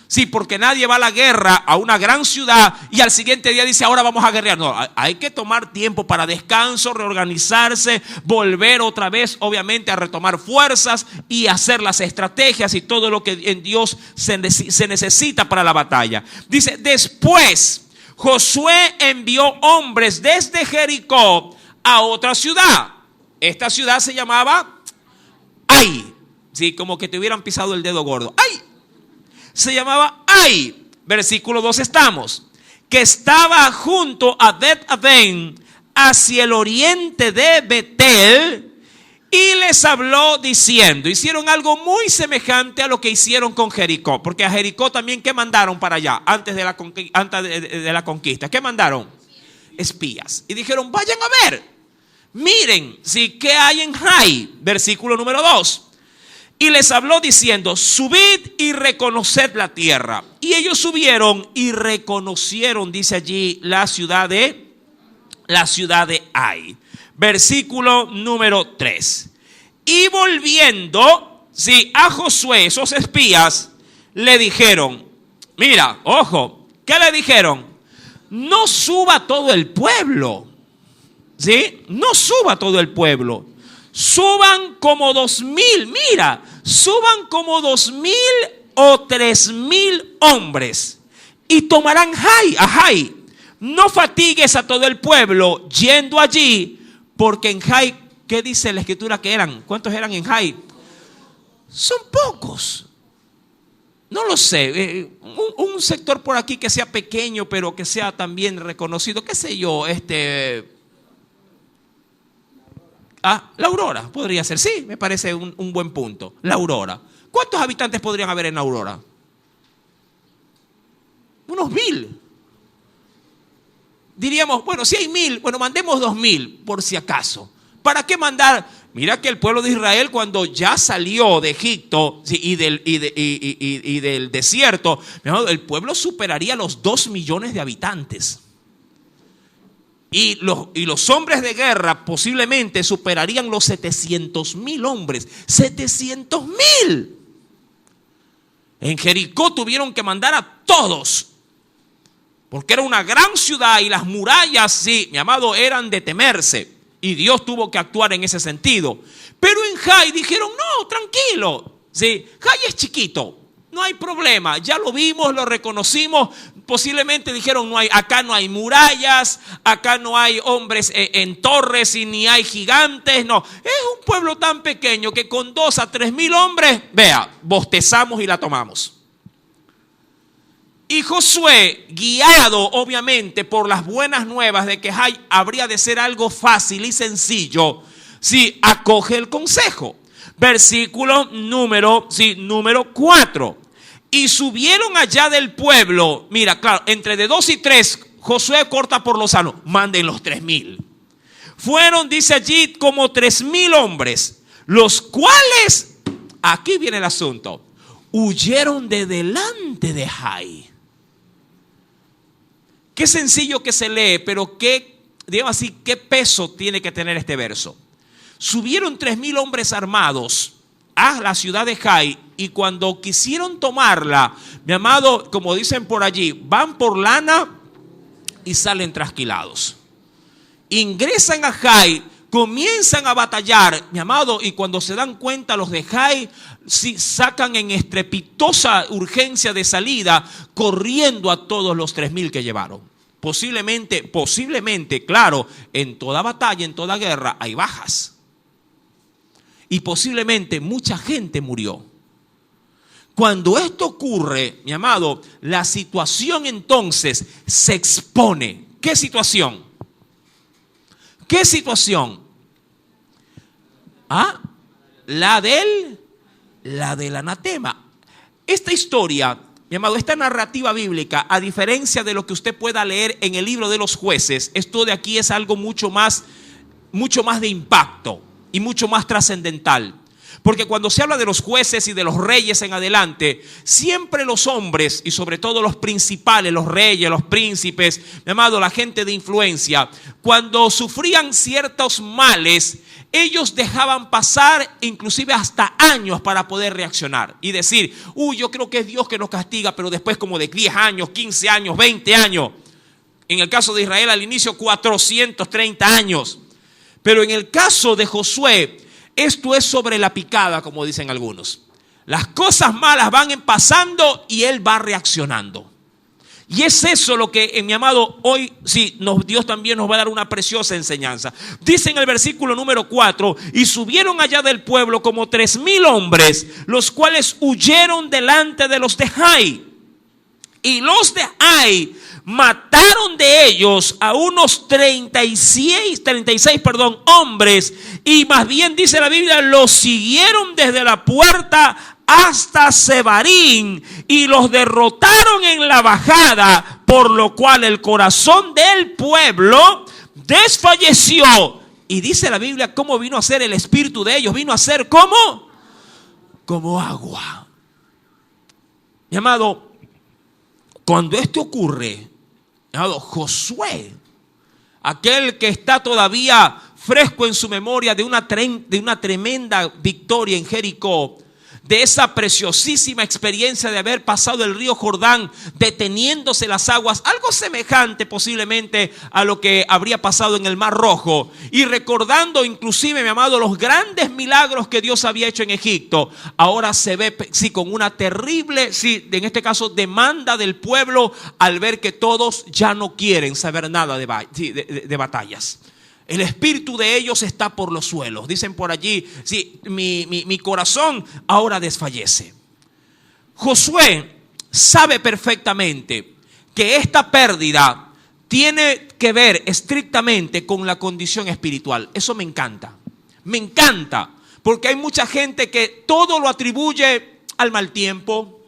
Sí, porque nadie va a la guerra a una gran ciudad y al siguiente día dice, ahora vamos a guerrear. No, hay que tomar tiempo para descanso, reorganizarse, volver otra vez, obviamente, a retomar fuerzas y hacer las estrategias y todo lo que en Dios se necesita para la batalla. Dice, después Josué envió hombres desde Jericó a otra ciudad. Esta ciudad se llamaba Ai. Sí, como que te hubieran pisado el dedo gordo. Ai. Se llamaba Ai, versículo 2 estamos, que estaba junto a Bet-Aven, hacia el oriente de Betel, y les habló diciendo, hicieron algo muy semejante a lo que hicieron con Jericó, porque a Jericó también, ¿qué mandaron para allá? Antes de la conquista, ¿qué mandaron? Espías, y dijeron, vayan a ver, miren, ¿qué hay en Ai? Versículo número 2. Y les habló diciendo: subid y reconoced la tierra. Y ellos subieron y reconocieron, dice allí, la ciudad de Ai. Versículo número 3. Y volviendo, a Josué, esos espías le dijeron, mira, ojo, ¿qué le dijeron? No suba todo el pueblo. No suba todo el pueblo. Suban como 2,000, mira, suban como 2,000 o 3,000 hombres y tomarán Jai. No fatigues a todo el pueblo yendo allí, porque en Jai, ¿qué dice la escritura que eran? ¿Cuántos eran en Jai? Son pocos. No lo sé, un sector por aquí que sea pequeño, pero que sea también reconocido, qué sé yo, La Aurora, podría ser, sí, me parece un buen punto. La Aurora. ¿Cuántos habitantes podrían haber en La Aurora? Unos 1,000. Diríamos, bueno, si hay 1,000, bueno, mandemos 2,000 por si acaso. ¿Para qué mandar? Mira que el pueblo de Israel, cuando ya salió de Egipto y del desierto, el pueblo superaría los 2 millones de habitantes. Y los hombres de guerra posiblemente superarían los 700,000 hombres. 700,000. En Jericó tuvieron que mandar a todos, porque era una gran ciudad y las murallas, mi amado, eran de temerse. Y Dios tuvo que actuar en ese sentido. Pero en Jai dijeron, no, tranquilo. Jai es chiquito, no hay problema. Ya lo vimos, lo reconocimos. Posiblemente dijeron, acá no hay murallas, acá no hay hombres en torres y ni hay gigantes. No, es un pueblo tan pequeño que con 2 a 3,000 hombres, bostezamos y la tomamos. Y Josué, guiado obviamente por las buenas nuevas de que Jai habría de ser algo fácil y sencillo, acoge el consejo. Versículo número 4. Y subieron allá del pueblo. Mira, claro, entre de 2 y 3, Josué corta por lo sano. Manden los 3,000. Fueron, dice allí, como 3,000 hombres, los cuales, aquí viene el asunto, huyeron de delante de Jai. Qué sencillo que se lee, pero qué peso tiene que tener este verso. Subieron 3,000 hombres armados a la ciudad de Jai, y cuando quisieron tomarla, mi amado, como dicen por allí, van por lana y salen trasquilados. Ingresan a Jai, comienzan a batallar, mi amado, y cuando se dan cuenta los de Jai, sacan en estrepitosa urgencia de salida, corriendo a todos los 3,000 que llevaron. Posiblemente, claro, en toda batalla, en toda guerra hay bajas. Y posiblemente mucha gente murió. Cuando esto ocurre, mi amado, la situación entonces se expone. ¿Qué situación? ¿Qué situación? La del anatema. Esta historia, mi amado, esta narrativa bíblica, a diferencia de lo que usted pueda leer en el libro de los jueces, esto de aquí es algo mucho más de impacto y mucho más trascendental. Porque cuando se habla de los jueces y de los reyes en adelante, siempre los hombres y sobre todo los principales, los reyes, los príncipes, mi amado, la gente de influencia, cuando sufrían ciertos males, ellos dejaban pasar inclusive hasta años para poder reaccionar y decir, yo creo que es Dios que nos castiga, pero después como de 10 años, 15 años, 20 años. En el caso de Israel al inicio 430 años. Pero en el caso de Josué, esto es sobre la picada, como dicen algunos. Las cosas malas van pasando y él va reaccionando. Y es eso lo que, mi amado, hoy Dios también nos va a dar una preciosa enseñanza. Dice en el versículo número 4, y subieron allá del pueblo como 3,000 hombres, los cuales huyeron delante de los de Jai. Y los de Ai mataron de ellos a unos 36 hombres, y más bien dice la Biblia, los siguieron desde la puerta hasta Sebarín y los derrotaron en la bajada, por lo cual el corazón del pueblo desfalleció. Y dice la Biblia cómo vino a ser el espíritu de ellos, vino a ser como como agua. Mi amado, cuando esto ocurre, mi amado, Josué, aquel que está todavía fresco en su memoria de una tremenda victoria en Jericó, de esa preciosísima experiencia de haber pasado el río Jordán deteniéndose las aguas, algo semejante posiblemente a lo que habría pasado en el Mar Rojo, y recordando inclusive, mi amado, los grandes milagros que Dios había hecho en Egipto. Ahora se ve, sí, con una terrible, sí, en este caso, demanda del pueblo al ver que todos ya no quieren saber nada de batallas. El espíritu de ellos está por los suelos. Dicen por allí, sí, mi corazón ahora desfallece. Josué sabe perfectamente que esta pérdida tiene que ver estrictamente con la condición espiritual. Eso me encanta. Me encanta, porque hay mucha gente que todo lo atribuye al mal tiempo.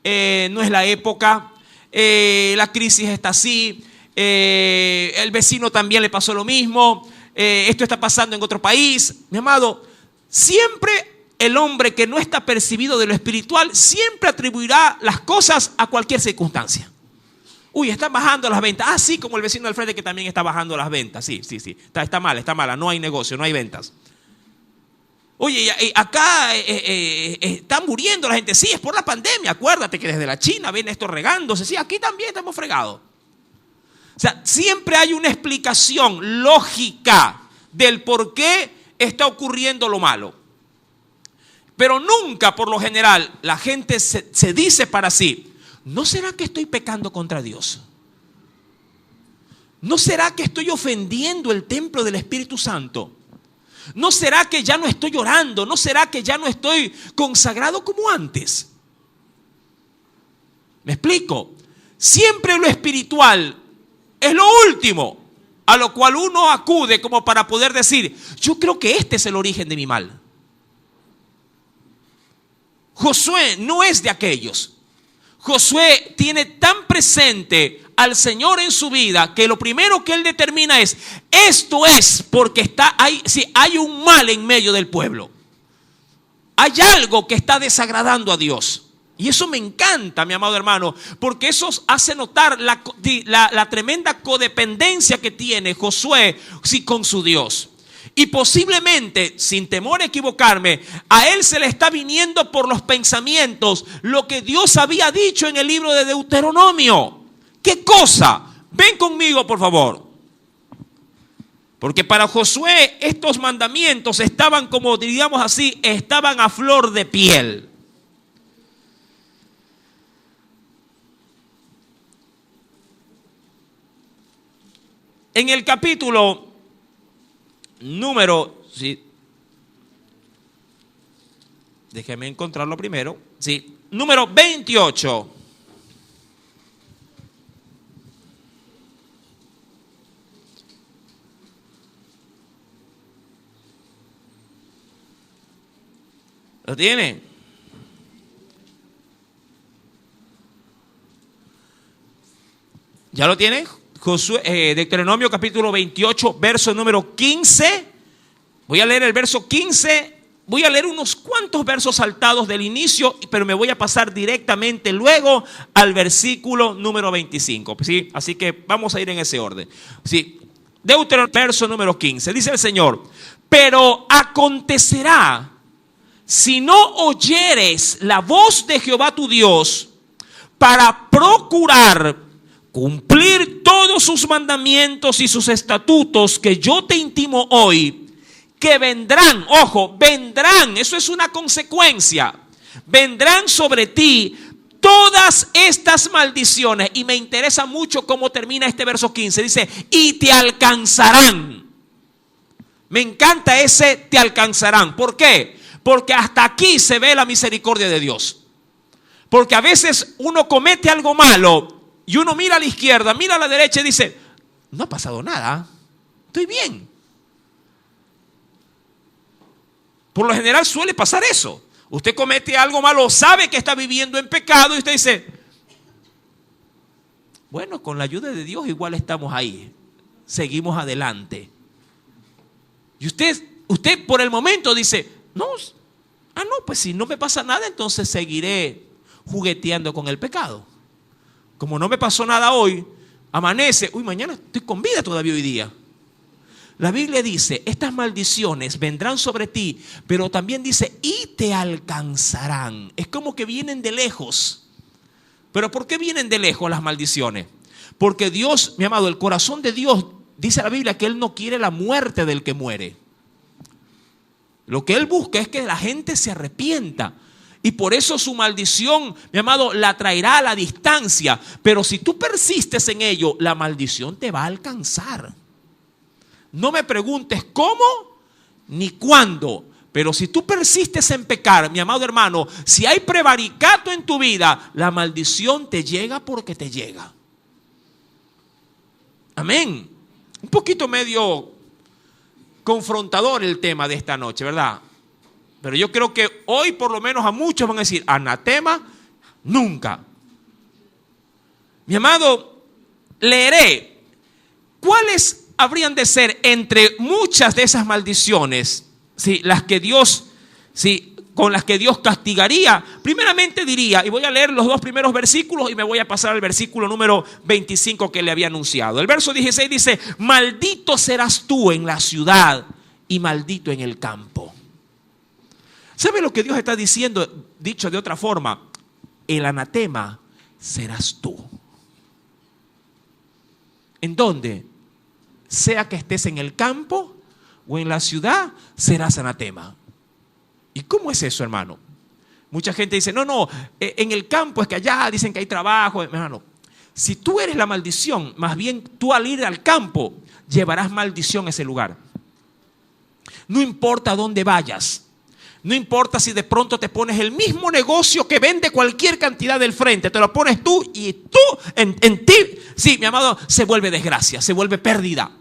No es la época. La crisis está así. El vecino también le pasó lo mismo. Esto está pasando en otro país. Mi amado, siempre el hombre que no está percibido de lo espiritual siempre atribuirá las cosas a cualquier circunstancia. Uy, están bajando las ventas. Ah, sí, como el vecino del frente que también está bajando las ventas. Sí. Está mala. No hay negocio, no hay ventas. Oye, acá está muriendo la gente. Sí, es por la pandemia. Acuérdate que desde la China viene esto regándose. Sí, aquí también estamos fregados. O sea, siempre hay una explicación lógica del por qué está ocurriendo lo malo. Pero nunca, por lo general, la gente se dice para sí: ¿no será que estoy pecando contra Dios? ¿No será que estoy ofendiendo el templo del Espíritu Santo? ¿No será que ya no estoy orando? ¿No será que ya no estoy consagrado como antes? ¿Me explico? Siempre lo espiritual es lo último a lo cual uno acude como para poder decir: yo creo que este es el origen de mi mal. Josué no es de aquellos. Josué tiene tan presente al Señor en su vida que lo primero que él determina es: esto es porque hay un mal en medio del pueblo. Hay algo que está desagradando a Dios. Y eso me encanta, mi amado hermano, porque eso hace notar la tremenda codependencia que tiene Josué con su Dios. Y posiblemente, sin temor a equivocarme, a él se le está viniendo por los pensamientos lo que Dios había dicho en el libro de Deuteronomio. ¿Qué cosa? Ven conmigo, por favor. Porque para Josué estos mandamientos estaban, como diríamos así, estaban a flor de piel. En el capítulo número, sí, déjeme encontrarlo primero, sí, número 28. ¿Lo tiene? ¿Ya lo tiene? Deuteronomio capítulo 28, verso número 15. Voy a leer el verso 15. Voy a leer unos cuantos versos saltados del inicio, pero me voy a pasar directamente luego al versículo número 25. ¿Sí? Así que vamos a ir en ese orden. ¿Sí? Deuteronomio, verso número 15. Dice el Señor: pero acontecerá, si no oyeres la voz de Jehová tu Dios, para procurar cumplir todos sus mandamientos y sus estatutos que yo te intimo hoy, que vendrán, ojo, vendrán, eso es una consecuencia, vendrán sobre ti todas estas maldiciones. Y me interesa mucho cómo termina este verso 15, dice: y te alcanzarán. Me encanta ese te alcanzarán. ¿Por qué? Porque hasta aquí se ve la misericordia de Dios. Porque a veces uno comete algo malo y uno mira a la izquierda, mira a la derecha y dice: no ha pasado nada, estoy bien. Por lo general suele pasar eso. Usted comete algo malo, sabe que está viviendo en pecado y usted dice: bueno, con la ayuda de Dios igual estamos ahí, seguimos adelante. Y usted por el momento dice: no, Ah, no, pues si no me pasa nada, entonces seguiré jugueteando con el pecado. Como no me pasó nada hoy, amanece, uy, mañana estoy con vida todavía hoy día. La Biblia dice, estas maldiciones vendrán sobre ti, pero también dice, y te alcanzarán. Es como que vienen de lejos. ¿Pero por qué vienen de lejos las maldiciones? Porque Dios, mi amado, el corazón de Dios, dice la Biblia que Él no quiere la muerte del que muere. Lo que Él busca es que la gente se arrepienta. Y por eso su maldición, mi amado, la traerá a la distancia. Pero si tú persistes en ello, la maldición te va a alcanzar. No me preguntes cómo ni cuándo. Pero si tú persistes en pecar, mi amado hermano, si hay prevaricato en tu vida, la maldición te llega porque te llega. Amén. Un poquito medio confrontador el tema de esta noche, ¿verdad? Pero yo creo que hoy por lo menos a muchos van a decir, anatema, nunca. Mi amado, leeré cuáles habrían de ser entre muchas de esas maldiciones, ¿sí?, las que Dios, ¿sí?, con las que Dios castigaría. Primeramente diría, y voy a leer los 2 primeros versículos y me voy a pasar al versículo número 25 que le había anunciado. El verso 16 dice, maldito serás tú en la ciudad y maldito en el campo. ¿Sabe lo que Dios está diciendo? Dicho de otra forma, el anatema serás tú. ¿En dónde? Sea que estés en el campo o en la ciudad, serás anatema. ¿Y cómo es eso, hermano? Mucha gente dice, no, en el campo es que allá dicen que hay trabajo. Hermano, si tú eres la maldición, más bien tú al ir al campo llevarás maldición a ese lugar. No importa dónde vayas. No importa si de pronto te pones el mismo negocio que vende cualquier cantidad del frente, te lo pones tú y tú en ti, sí, mi amado, se vuelve desgracia, se vuelve pérdida.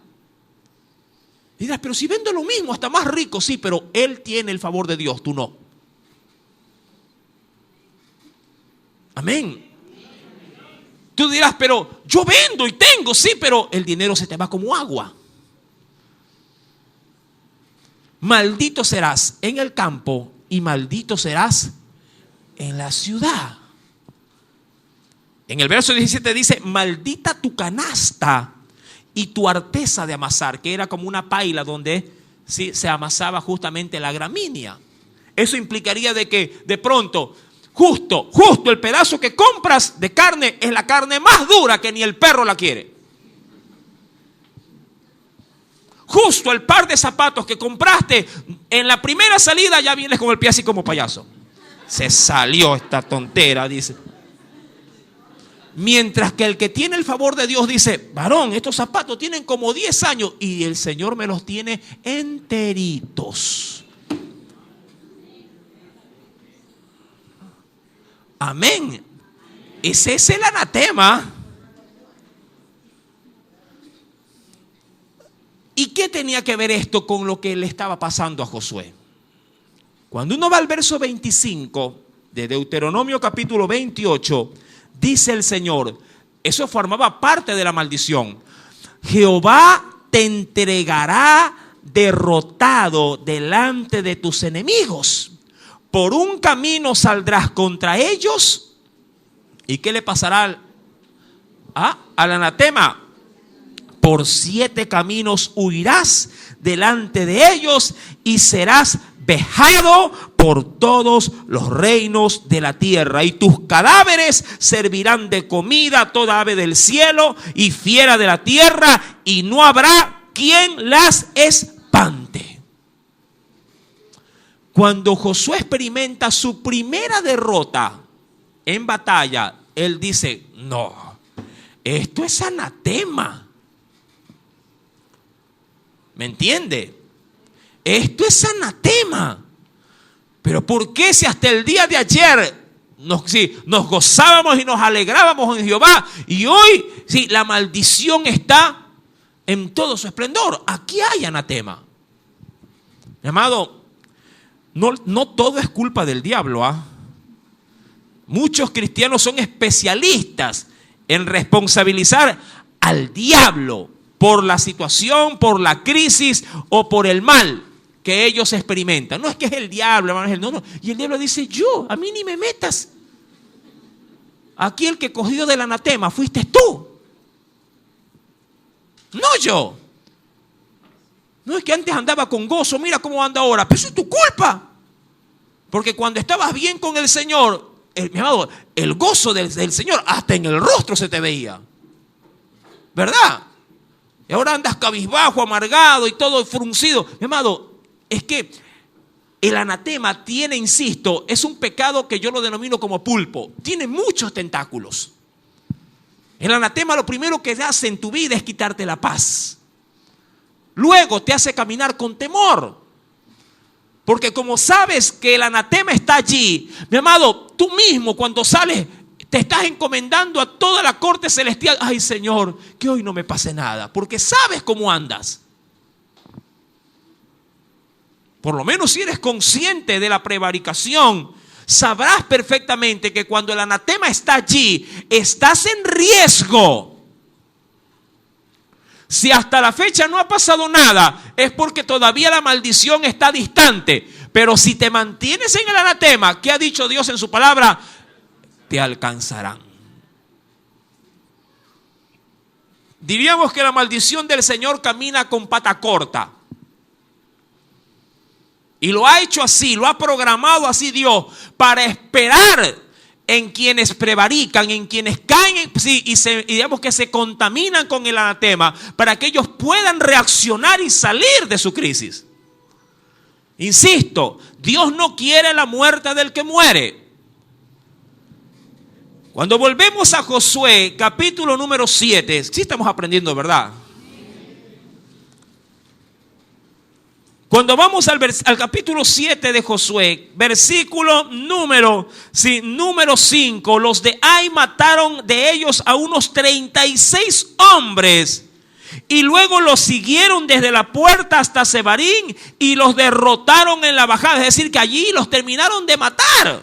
Y dirás, pero si vendo lo mismo, hasta más rico, sí, pero él tiene el favor de Dios, tú no. Amén. Tú dirás, pero yo vendo y tengo, sí, pero el dinero se te va como agua. Maldito serás en el campo y maldito serás en la ciudad. En el verso 17 dice, maldita tu canasta y tu arteza de amasar, que era como una paila donde sí, se amasaba justamente la gramínea. Eso implicaría de que de pronto, justo el pedazo que compras de carne es la carne más dura que ni el perro la quiere. Justo el par de zapatos que compraste en la primera salida ya vienes con el pie así como payaso. Se salió esta tontera, dice. Mientras que el que tiene el favor de Dios dice, varón, estos zapatos tienen como 10 años y el Señor me los tiene enteritos. Amén. Ese es el anatema. ¿Y qué tenía que ver esto con lo que le estaba pasando a Josué? Cuando uno va al verso 25 de Deuteronomio capítulo 28, dice el Señor, eso formaba parte de la maldición. Jehová te entregará derrotado delante de tus enemigos. Por un camino saldrás contra ellos. ¿Y qué le pasará al anatema? Por 7 caminos huirás delante de ellos y serás vejado por todos los reinos de la tierra. Y tus cadáveres servirán de comida a toda ave del cielo y fiera de la tierra, y no habrá quien las espante. Cuando Josué experimenta su primera derrota en batalla, él dice, no, esto es anatema. ¿Me entiende? Esto es anatema. Pero ¿por qué si hasta el día de ayer nos gozábamos y nos alegrábamos en Jehová, y hoy sí, la maldición está en todo su esplendor? Aquí hay anatema. Mi amado, no todo es culpa del diablo, ¿ah? Muchos cristianos son especialistas en responsabilizar al diablo por la situación, por la crisis o por el mal. que ellos experimentan. No es que es el diablo, hermano, no. Y el diablo dice, a mí ni me metas. Aquí el que cogió del anatema fuiste tú. No yo. No es que antes andaba con gozo, mira cómo anda ahora. Pero eso es tu culpa. Porque cuando estabas bien con el Señor, mi amado, el gozo del Señor hasta en el rostro se te veía. ¿Verdad? Y ahora andas cabizbajo, amargado y todo fruncido. Mi amado, es que el anatema tiene, insisto, es un pecado que yo lo denomino como pulpo. Tiene muchos tentáculos. El anatema lo primero que hace en tu vida es quitarte la paz. Luego te hace caminar con temor. Porque como sabes que el anatema está allí, mi amado, tú mismo cuando sales te estás encomendando a toda la corte celestial. Ay, Señor, que hoy no me pase nada, porque sabes cómo andas. Por lo menos si eres consciente de la prevaricación, sabrás perfectamente que cuando el anatema está allí, estás en riesgo. Si hasta la fecha no ha pasado nada, es porque todavía la maldición está distante. Pero si te mantienes en el anatema, ¿qué ha dicho Dios en su palabra? Te alcanzarán. Diríamos que la maldición del Señor camina con pata corta. Y lo ha hecho así, lo ha programado así Dios, para esperar en quienes prevarican, en quienes caen y digamos que se contaminan con el anatema, para que ellos puedan reaccionar y salir de su crisis. Insisto, Dios no quiere la muerte del que muere. Cuando volvemos a Josué, capítulo número 7, sí estamos aprendiendo, ¿verdad? Cuando vamos al capítulo 7 de Josué, versículo número 5, los de Ai mataron de ellos a unos 36 hombres y luego los siguieron desde la puerta hasta Sebarín y los derrotaron en la bajada. Es decir, que allí los terminaron de matar.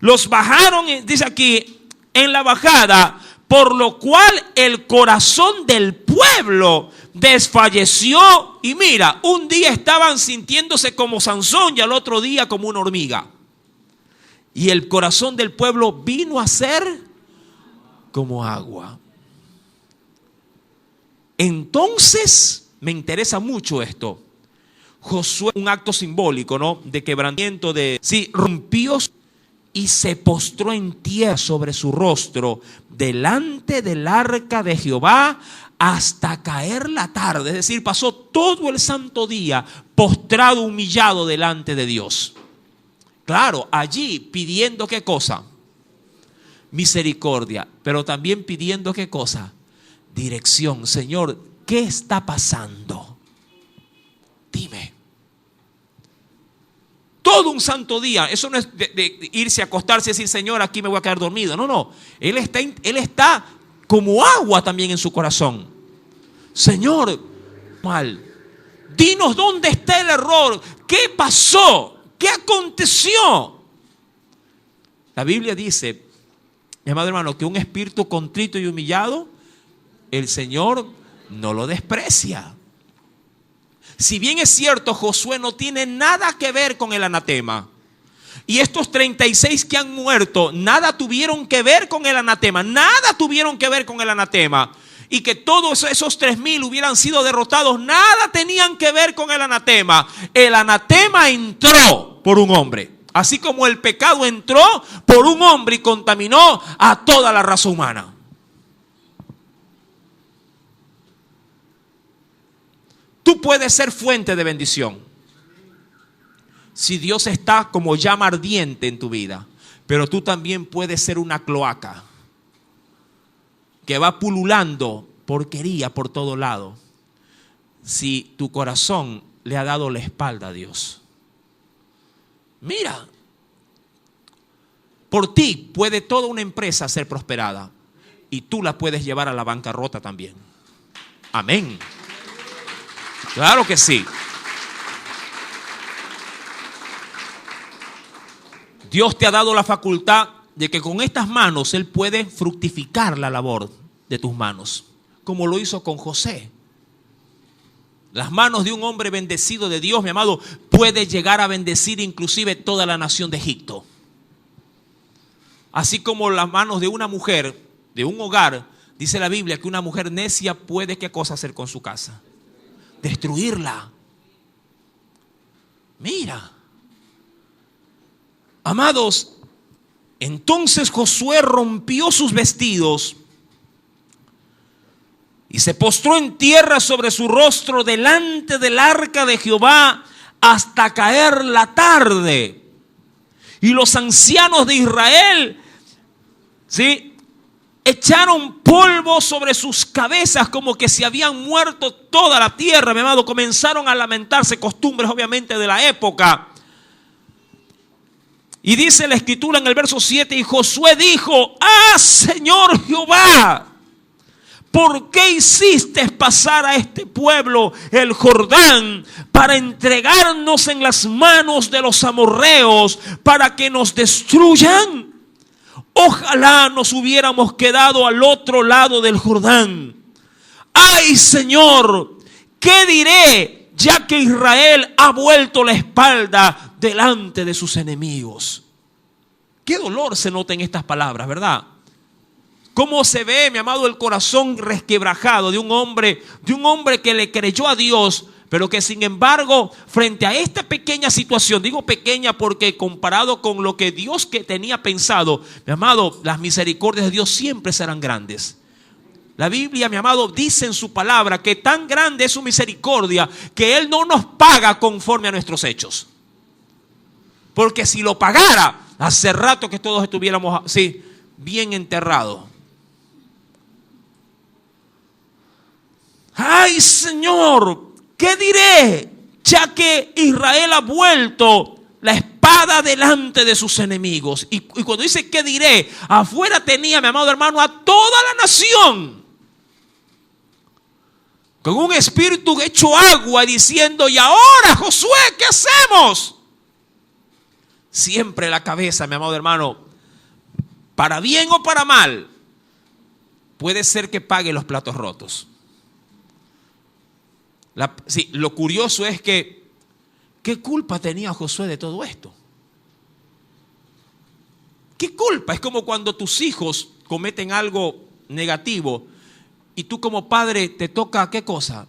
Los bajaron, dice aquí, en la bajada, por lo cual el corazón del pueblo desfalleció. Y mira, un día estaban sintiéndose como Sansón y al otro día como una hormiga. Y el corazón del pueblo vino a ser como agua. Entonces, me interesa mucho esto. Josué, un acto simbólico, ¿no? De quebrantamiento, rompió y se postró en tierra sobre su rostro delante del arca de Jehová hasta caer la tarde. Es decir, pasó todo el santo día postrado, humillado delante de Dios. Claro, allí pidiendo ¿qué cosa? Misericordia, pero también pidiendo ¿qué cosa? Dirección. Señor, ¿qué está pasando? Dime. Todo un santo día. Eso no es de irse a acostarse y decir, Señor, aquí me voy a quedar dormido. No, no. Él está como agua también en su corazón. Señor, mal. Dinos dónde está el error. ¿Qué pasó? ¿Qué aconteció? La Biblia dice, mi amado hermano, que un espíritu contrito y humillado, el Señor no lo desprecia. Si bien es cierto, Josué no tiene nada que ver con el anatema. Y estos 36 que han muerto, nada tuvieron que ver con el anatema. Nada tuvieron que ver con el anatema. Y que todos esos 3,000 hubieran sido derrotados, nada tenían que ver con el anatema. El anatema entró por un hombre. Así como el pecado entró por un hombre y contaminó a toda la raza humana. Tú puedes ser fuente de bendición si Dios está como llama ardiente en tu vida. Pero tú también puedes ser una cloaca que va pululando porquería por todo lado si tu corazón le ha dado la espalda a Dios. Mira, por ti puede toda una empresa ser prosperada y tú la puedes llevar a la bancarrota también. Amén. Claro que sí. Dios te ha dado la facultad de que con estas manos Él puede fructificar la labor de tus manos, como lo hizo con José. Las manos de un hombre bendecido de Dios, mi amado, puede llegar a bendecir inclusive toda la nación de Egipto. Así como las manos de una mujer, de un hogar, dice la Biblia que una mujer necia puede, ¿qué cosa hacer con su casa? Destruirla. Mira. Amados, entonces Josué rompió sus vestidos y se postró en tierra sobre su rostro delante del arca de Jehová hasta caer la tarde. Y los ancianos de Israel, ¿sí?, echaron polvo sobre sus cabezas como que se habían muerto toda la tierra, mi amado. Comenzaron a lamentarse, costumbres obviamente de la época. Y dice la escritura en el verso 7, y Josué dijo: ¡Ah, Señor Jehová! ¿Por qué hiciste pasar a este pueblo el Jordán para entregarnos en las manos de los amorreos para que nos destruyan? Ojalá nos hubiéramos quedado al otro lado del Jordán. ¡Ay, Señor! ¿Qué diré ya que Israel ha vuelto la espalda delante de sus enemigos? Qué dolor se nota en estas palabras, ¿verdad? Cómo se ve, mi amado, el corazón resquebrajado de un hombre que le creyó a Dios, pero que sin embargo, frente a esta pequeña situación, digo pequeña porque comparado con lo que Dios que tenía pensado, mi amado, las misericordias de Dios siempre serán grandes. La Biblia, mi amado, dice en su palabra que tan grande es su misericordia que Él no nos paga conforme a nuestros hechos. Porque si lo pagara, hace rato que todos estuviéramos así, bien enterrados. ¡Ay, Señor! ¿Qué diré? Ya que Israel ha vuelto la espada delante de sus enemigos. Y cuando dice ¿qué diré? Afuera tenía, mi amado hermano, a toda la nación con un espíritu hecho agua, diciendo: ¿y ahora, Josué, qué hacemos? Siempre la cabeza, mi amado hermano, para bien o para mal, puede ser que pague los platos rotos. Sí, lo curioso es que, ¿qué culpa tenía Josué de todo esto? ¿Qué culpa? Es como cuando tus hijos cometen algo negativo y tú como padre te toca, ¿qué cosa?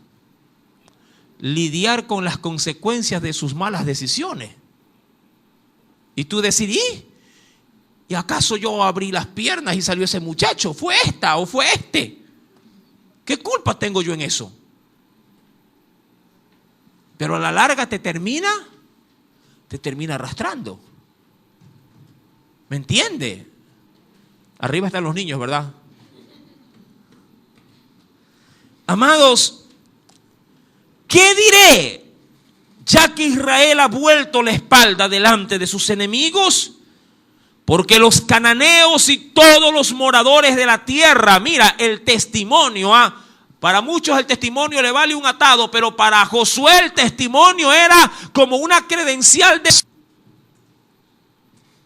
Lidiar con las consecuencias de sus malas decisiones. Y tú decir, ¿y acaso yo abrí las piernas y salió ese muchacho? ¿Fue esta o fue este? ¿Qué culpa tengo yo en eso? Pero a la larga te termina arrastrando. ¿Me entiende? Arriba están los niños, ¿verdad? Amados, ¿qué diré? Ya que Israel ha vuelto la espalda delante de sus enemigos, porque los cananeos y todos los moradores de la tierra, mira el testimonio, para muchos el testimonio le vale un atado, pero para Josué el testimonio era como una credencial de...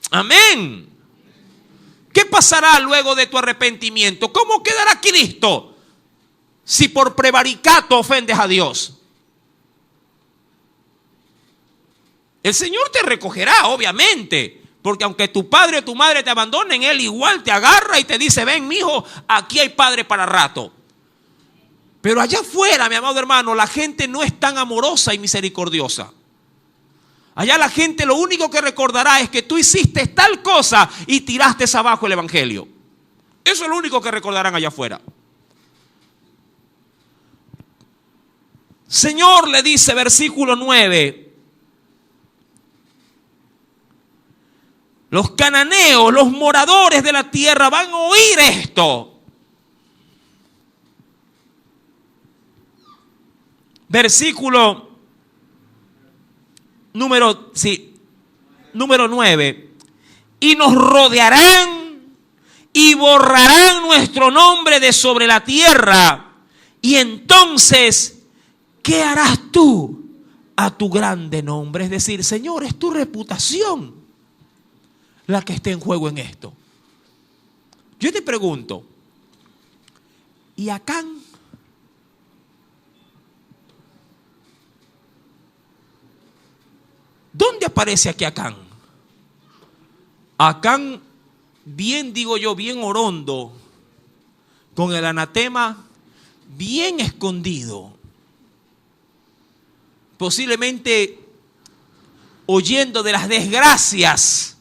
Amén. ¿Qué pasará luego de tu arrepentimiento? ¿Cómo quedará Cristo si por prevaricato ofendes a Dios? El Señor te recogerá, obviamente, porque aunque tu padre o tu madre te abandonen, Él igual te agarra y te dice: ven, mijo, aquí hay padre para rato. Pero allá afuera, mi amado hermano, la gente no es tan amorosa y misericordiosa. Allá la gente lo único que recordará es que tú hiciste tal cosa y tiraste abajo el evangelio. Eso es lo único que recordarán allá afuera. Señor, le dice, versículo 9. Los cananeos, los moradores de la tierra van a oír esto. Versículo número 9. Y nos rodearán y borrarán nuestro nombre de sobre la tierra. Y entonces, ¿qué harás tú a tu grande nombre? Es decir, Señor, es tu reputación la que esté en juego en esto. Yo te pregunto, ¿y Acán? parece aquí a Acán? Acán, bien digo yo, bien orondo, con el anatema bien escondido, posiblemente oyendo de las desgracias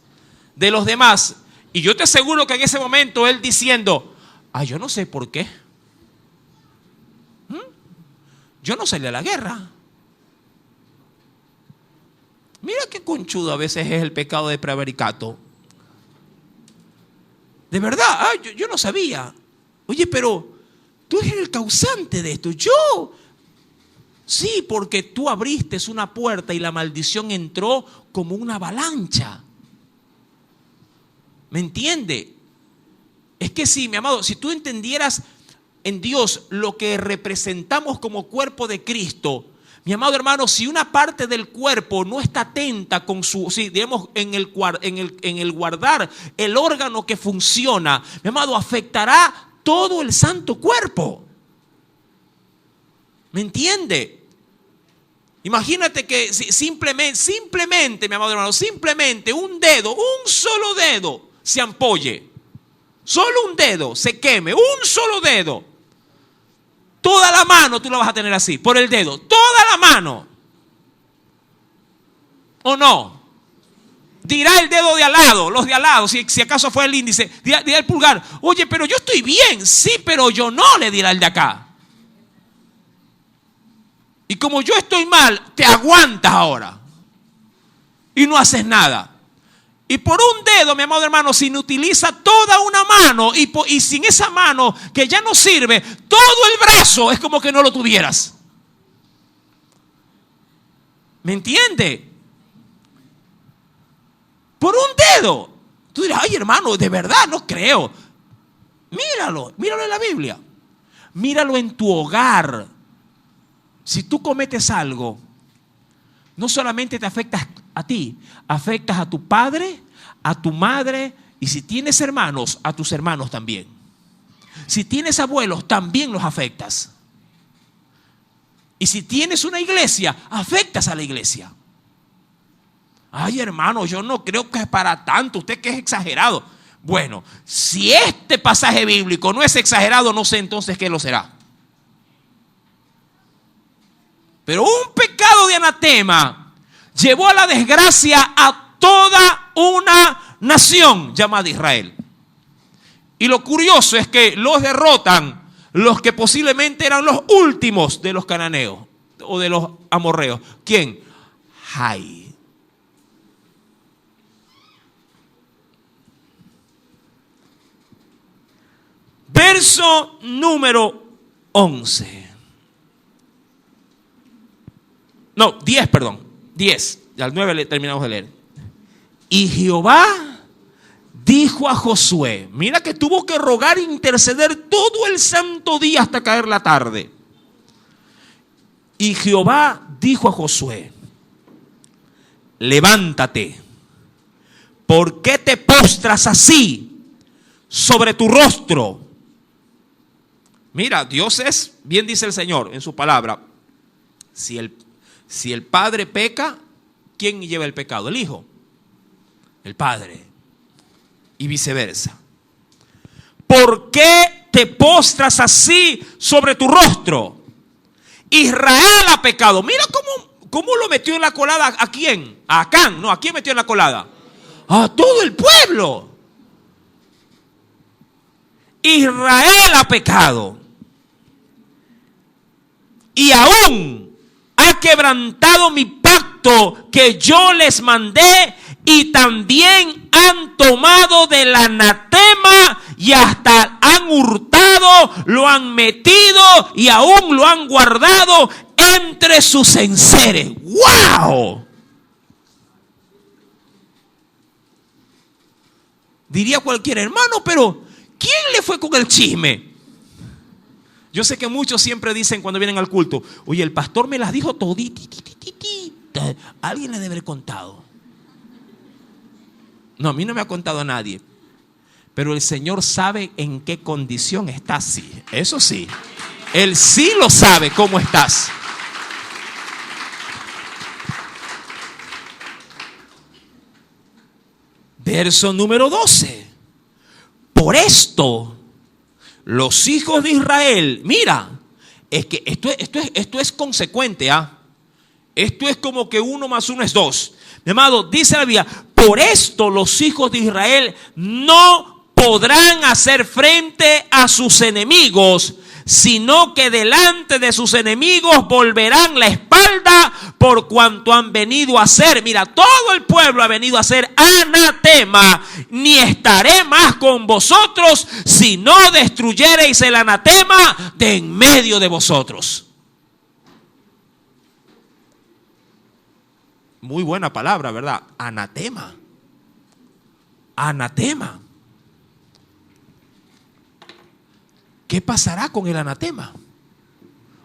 de los demás. Y yo te aseguro que en ese momento él diciendo, yo no sé por qué. Yo no salí a la guerra. Mira qué conchudo a veces es el pecado de prevaricato. De verdad, yo no sabía. Oye, pero tú eres el causante de esto. Yo, sí, porque tú abriste una puerta y la maldición entró como una avalancha. ¿Me entiende? Es que sí, mi amado, si tú entendieras en Dios lo que representamos como cuerpo de Cristo, mi amado hermano, si una parte del cuerpo no está atenta con su, sí, digamos, en el guardar el órgano que funciona, mi amado, afectará todo el santo cuerpo. ¿Me entiende? Imagínate que simplemente, mi amado hermano, simplemente un dedo, un solo dedo se ampolle. Solo un dedo se queme, un solo dedo. Toda la mano tú la vas a tener así, por el dedo. Toda la mano. ¿O no? Dirá el dedo de al lado, los de al lado, si acaso fue el índice. Dirá el pulgar, oye, pero yo estoy bien. Sí, pero yo no, le dirá el de acá. Y como yo estoy mal, te aguantas ahora. Y no haces nada. Y por un dedo, mi amado hermano, se inutiliza toda una mano y sin esa mano que ya no sirve, todo el brazo es como que no lo tuvieras. ¿Me entiende? Por un dedo. Tú dirás, ay hermano, de verdad no creo. Míralo en la Biblia. Míralo en tu hogar. Si tú cometes algo, no solamente te afectas a ti, afectas a tu padre, a tu madre, y si tienes hermanos, a tus hermanos también. Si tienes abuelos, también los afectas. Y si tienes una iglesia, afectas a la iglesia. Ay, hermano, yo no creo que es para tanto, usted que es exagerado. Bueno, si este pasaje bíblico no es exagerado, no sé entonces qué lo será. Pero un pecado de anatema llevó a la desgracia a toda una nación llamada Israel. Y lo curioso es que los derrotan los que posiblemente eran los últimos de los cananeos o de los amorreos. ¿Quién? Jai. Verso número 11. No, 10, perdón. 10. Al 9 terminamos de leer. Y Jehová dijo a Josué, mira que tuvo que rogar e interceder todo el santo día hasta caer la tarde. Y Jehová dijo a Josué, levántate, ¿por qué te postras así sobre tu rostro? Mira, Dios es, bien dice el Señor en su palabra, si el padre peca, ¿quién lleva el pecado? El hijo, el padre. Y viceversa. ¿Por qué te postras así sobre tu rostro? Israel ha pecado. Mira cómo lo metió en la colada. ¿A quién? A Acán. No, ¿a quién metió en la colada? A todo el pueblo. Israel ha pecado. Y aún ha quebrantado mi pacto que yo les mandé, y también han tomado del anatema y hasta han hurtado, lo han metido y aún lo han guardado entre sus enseres. ¡Wow! Diría cualquier hermano, pero ¿quién le fue con el chisme? Yo sé que muchos siempre dicen cuando vienen al culto, oye, el pastor me las dijo toditita. Alguien le debe haber contado. No, a mí no me ha contado nadie. Pero el Señor sabe en qué condición estás, sí. Eso sí. Él sí lo sabe cómo estás. Verso número 12. Por esto, los hijos de Israel, mira, es que esto es consecuente, ¿ah? Esto es como que 1 más 1 es 2. Mi amado, dice la Biblia, por esto los hijos de Israel no podrán hacer frente a sus enemigos, sino que delante de sus enemigos volverán la espalda por cuanto han venido a hacer. Mira, todo el pueblo ha venido a hacer anatema. Ni estaré más con vosotros si no destruyereis el anatema de en medio de vosotros. Muy buena palabra, ¿verdad? Anatema. Anatema. ¿Qué pasará con el anatema?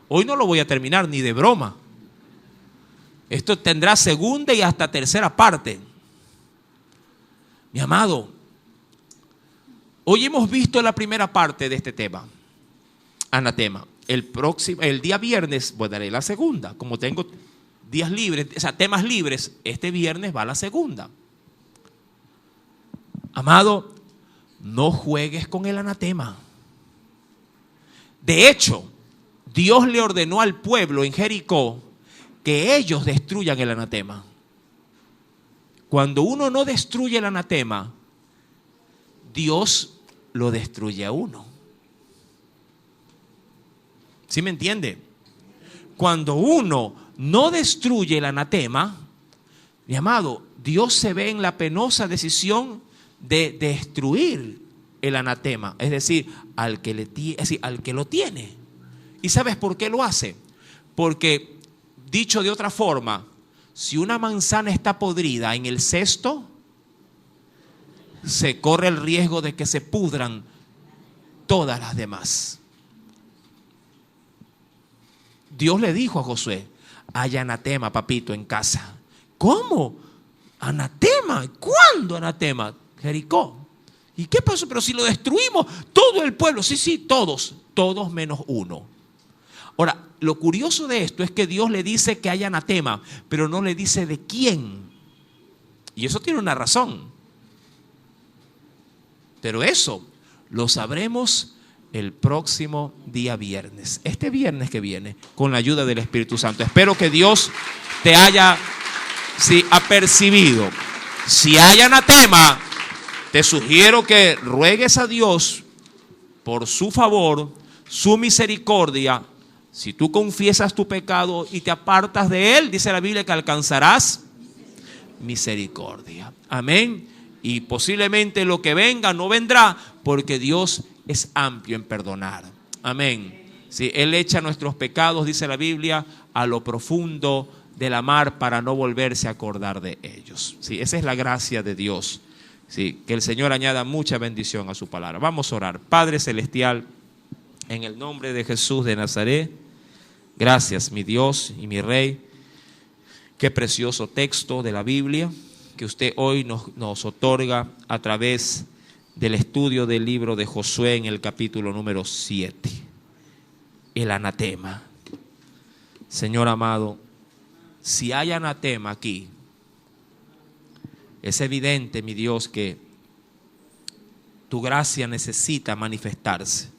Hoy no lo voy a terminar ni de broma. Esto tendrá segunda y hasta tercera parte. Mi amado, hoy hemos visto la primera parte de este tema, anatema. El día viernes voy a darle la segunda. Como tengo días libres, o sea, temas libres, este viernes va la segunda. Amado, no juegues con el anatema. De hecho, Dios le ordenó al pueblo en Jericó que ellos destruyan el anatema. Cuando uno no destruye el anatema, Dios lo destruye a uno. ¿Sí me entiende? Cuando uno no destruye el anatema, mi amado, Dios se ve en la penosa decisión de destruir el anatema, es decir, al que lo tiene. ¿Y sabes por qué lo hace? Porque, dicho de otra forma, si una manzana está podrida en el cesto, se corre el riesgo de que se pudran todas las demás. Dios le dijo a Josué, hay anatema, papito, en casa. ¿Cómo? ¿Anatema? ¿Cuándo anatema? Jericó. ¿Y qué pasó? Pero si lo destruimos, todo el pueblo, sí, todos menos uno. Ahora, lo curioso de esto es que Dios le dice que hay anatema, pero no le dice de quién. Y eso tiene una razón. Pero eso lo sabremos el próximo día viernes. Este viernes que viene, con la ayuda del Espíritu Santo. Espero que Dios te haya apercibido. Si hay anatema, te sugiero que ruegues a Dios por su favor, su misericordia. Si tú confiesas tu pecado y te apartas de él, dice la Biblia que alcanzarás misericordia. Amén. Y posiblemente lo que venga no vendrá, porque Dios es amplio en perdonar. Amén. Sí, él echa nuestros pecados, dice la Biblia, a lo profundo de la mar para no volverse a acordar de ellos. Sí, esa es la gracia de Dios. Sí, que el Señor añada mucha bendición a su palabra. Vamos a orar. Padre celestial, en el nombre de Jesús de Nazaret, gracias, mi Dios y mi Rey. Qué precioso texto de la Biblia que usted hoy nos otorga a través del estudio del libro de Josué en el capítulo número 7. El anatema. Señor amado, si hay anatema aquí, es evidente, mi Dios, que tu gracia necesita manifestarse.